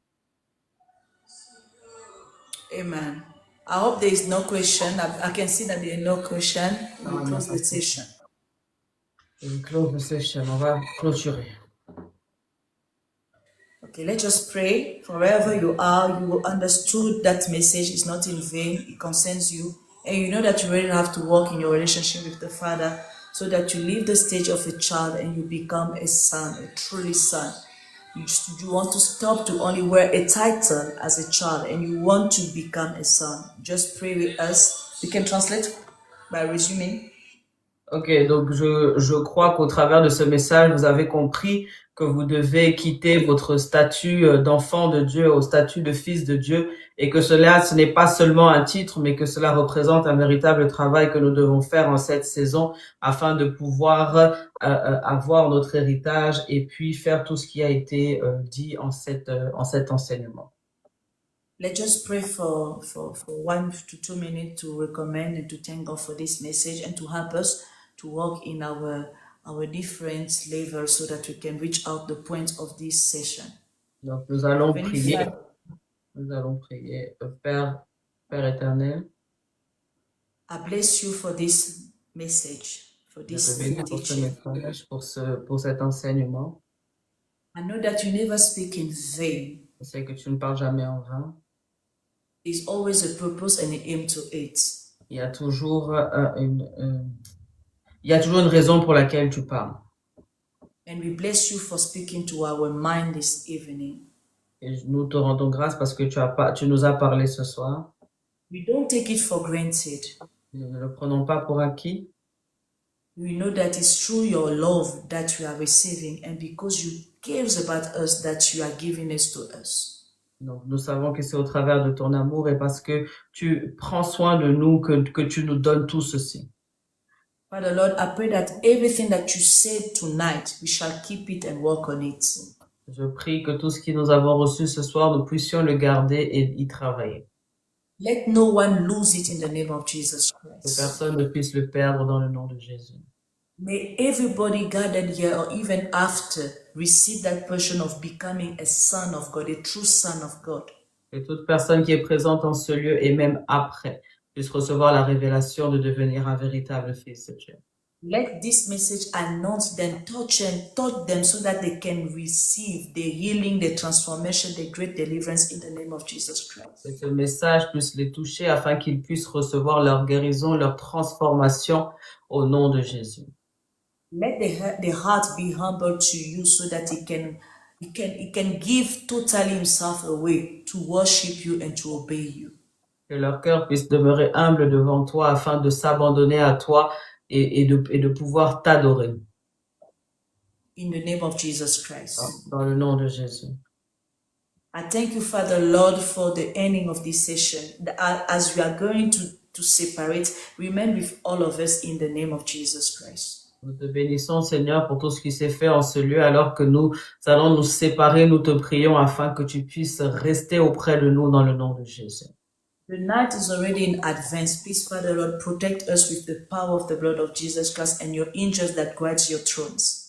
Amen. I hope there is no question. I can see that there is no question. We close the session. We close the session. On va clôturer. Okay, let's just pray. Wherever you are, you understood that message is not in vain. It concerns you. And you know that you really have to work in your relationship with the Father so that you leave the stage of a child and you become a son, a truly son. You want to stop to only wear a title as a child and you want to become a son. Just pray with us. We can translate by resuming. Ok, donc je crois qu'au travers de ce message, vous avez compris que vous devez quitter votre statut d'enfant de Dieu au statut de fils de Dieu et que cela, ce n'est pas seulement un titre, mais que cela représente un véritable travail que nous devons faire en cette saison afin de pouvoir avoir notre héritage et puis faire tout ce qui a été dit en cet enseignement. Let's just pray for 1 to 2 minutes to recommend and to thank God for this message and to help us to walk in our different levels so that we can reach out the point of this session. Donc nous allons prier. Nous allons prier. Père éternel, I bless you for this message, for this teaching. Pour cet enseignement. I know that you never speak in vain. Je sais que tu ne parles jamais en vain. There's always a purpose and an aim to it. Il y a toujours une raison pour laquelle tu parles. And we bless you for speaking to our mind this evening. Et nous te rendons grâce parce que tu nous as parlé ce soir. We don't take it for granted. Nous ne le prenons pas pour acquis. We know that it's through your love that we are receiving and because you cares about us that you are giving this to us. Donc, nous savons que c'est au travers de ton amour et parce que tu prends soin de nous que tu nous donnes tout ceci. Father Lord, I pray that everything that you said tonight, we shall keep it and work on it. Je prie que tout ce que nous avons reçu ce soir, nous puissions le garder et y travailler. Let no one lose it in the name of Jesus Christ. Que personne ne puisse le perdre dans le nom de Jésus. May everybody gathered here or even after receive that portion of becoming a son of God, a true son of God. Et toute personne qui est présente en ce lieu et même après puisse recevoir la révélation de devenir un véritable fils de Dieu. Let this message announce them, touch them so that they can receive the healing, the transformation, the great deliverance in the name of Jesus Christ. Que ce message puisse les toucher afin qu'ils puissent recevoir leur guérison, leur transformation au nom de Jésus. Let the heart be humble to you so that it can give totally himself away to worship you and to obey you. Que leur cœur puisse demeurer humble devant toi afin de s'abandonner à toi et de pouvoir t'adorer. In the name of Jesus Christ. Dans le nom de Jésus. I thank you, Father Lord, for the ending of this session. As we are going to separate, remain with all of us in the name of Jesus Christ. Nous te bénissons, Seigneur, pour tout ce qui s'est fait en ce lieu, alors que nous allons nous séparer. Nous te prions afin que tu puisses rester auprès de nous dans le nom de Jésus. The night is already in advance. Please, Father Lord, protect us with the power of the blood of Jesus Christ and your angels that guards your thrones.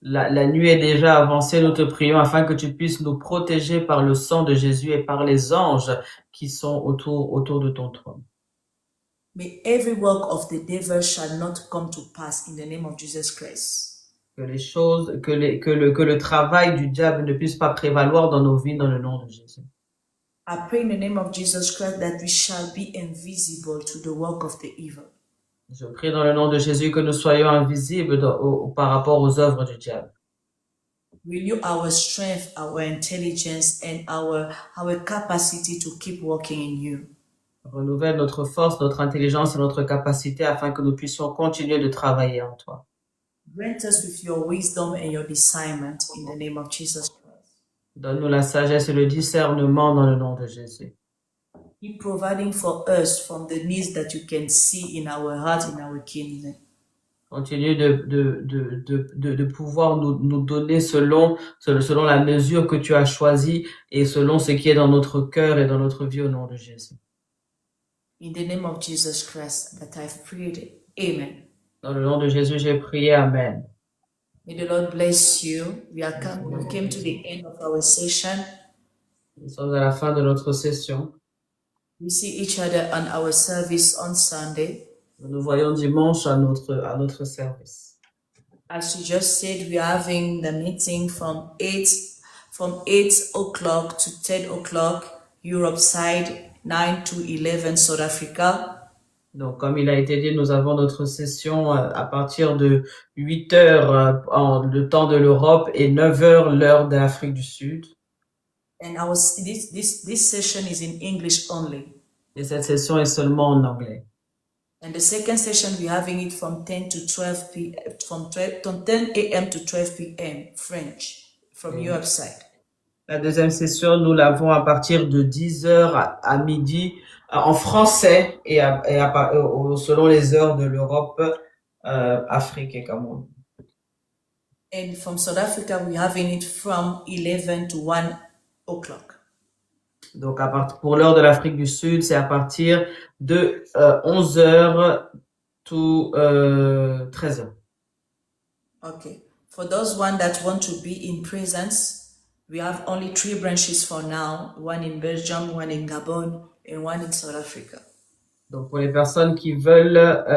La nuit est déjà avancée. Nous te prions afin que tu puisses nous protéger par le sang de Jésus et par les anges qui sont autour de ton trône. May every work of the devil shall not come to pass in the name of Jesus Christ. Que les choses, que le travail du diable ne puisse pas prévaloir dans nos vies dans le nom de Jésus. I pray in the name of Jesus Christ that we shall be invisible to the work of the evil. Je prie dans le nom de Jésus que nous soyons invisibles par rapport aux œuvres du diable. Renew our strength, our intelligence, and our capacity to keep walking in you. Renouvelle notre force, notre intelligence et notre capacité afin que nous puissions continuer de travailler en toi. Grant us with your wisdom and your discernment in the name of Jesus Christ. Donne-nous la sagesse et le discernement dans le nom de Jésus. Keep providing for us from the needs that you can see in our heart, in our kingdom. Continue de pouvoir nous donner selon la mesure que tu as choisie et selon ce qui est dans notre cœur et dans notre vie au nom de Jésus. In the name of Jesus Christ that I've prayed. Amen. Dans le nom de Jésus, j'ai prié. Amen. May the Lord bless you. We came to the end of our session. Nous sommes à la fin de notre session. We see each other on our service on Sunday. Nous nous voyons dimanche à notre service. As you just said, we are having the meeting from 8 o'clock to 10 o'clock Europe side, 9 to 11 South Africa. Donc, comme il a été dit, nous avons notre session à partir de 8 heures le temps de l'Europe et 9 heures l'heure de l'Afrique du Sud. And this session is in English only. Et cette session est seulement en anglais. And the second session, we're having it from 10 to 12 p.m. from 10 a.m. to 12 p.m. French from Europe side. La deuxième session, nous l'avons à partir de 10 heures à midi en français et selon les heures de l'Europe, Afrique et Cameroun. And from South Africa, we're having it from 11 to 1 o'clock. Donc, pour l'heure de l'Afrique du Sud, c'est à partir de 11 heures to 13 heures. Okay. For those one that want to be in presence, we have only 3 branches for now. One in Belgium, one in Gabon, and one in South Africa. Donc, pour les personnes qui veulent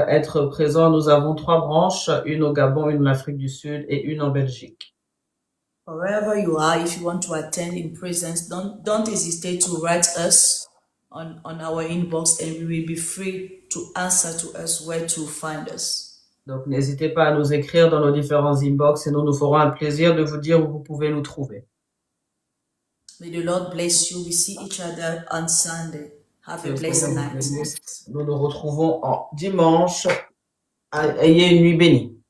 être présents, nous avons 3 branches, une au Gabon, une en Afrique du Sud et une en Belgique. Wherever you are, if you want to attend in presence, don't hesitate to write us on our inbox, and we will be free to answer to us where to find us. Donc, n'hésitez pas à nous écrire dans nos différents inbox et nous ferons un plaisir de vous dire où vous pouvez nous trouver. May the Lord bless you. We see each other on Sunday. Have a blessed night. Nous nous retrouvons en dimanche. Ayez une nuit bénie.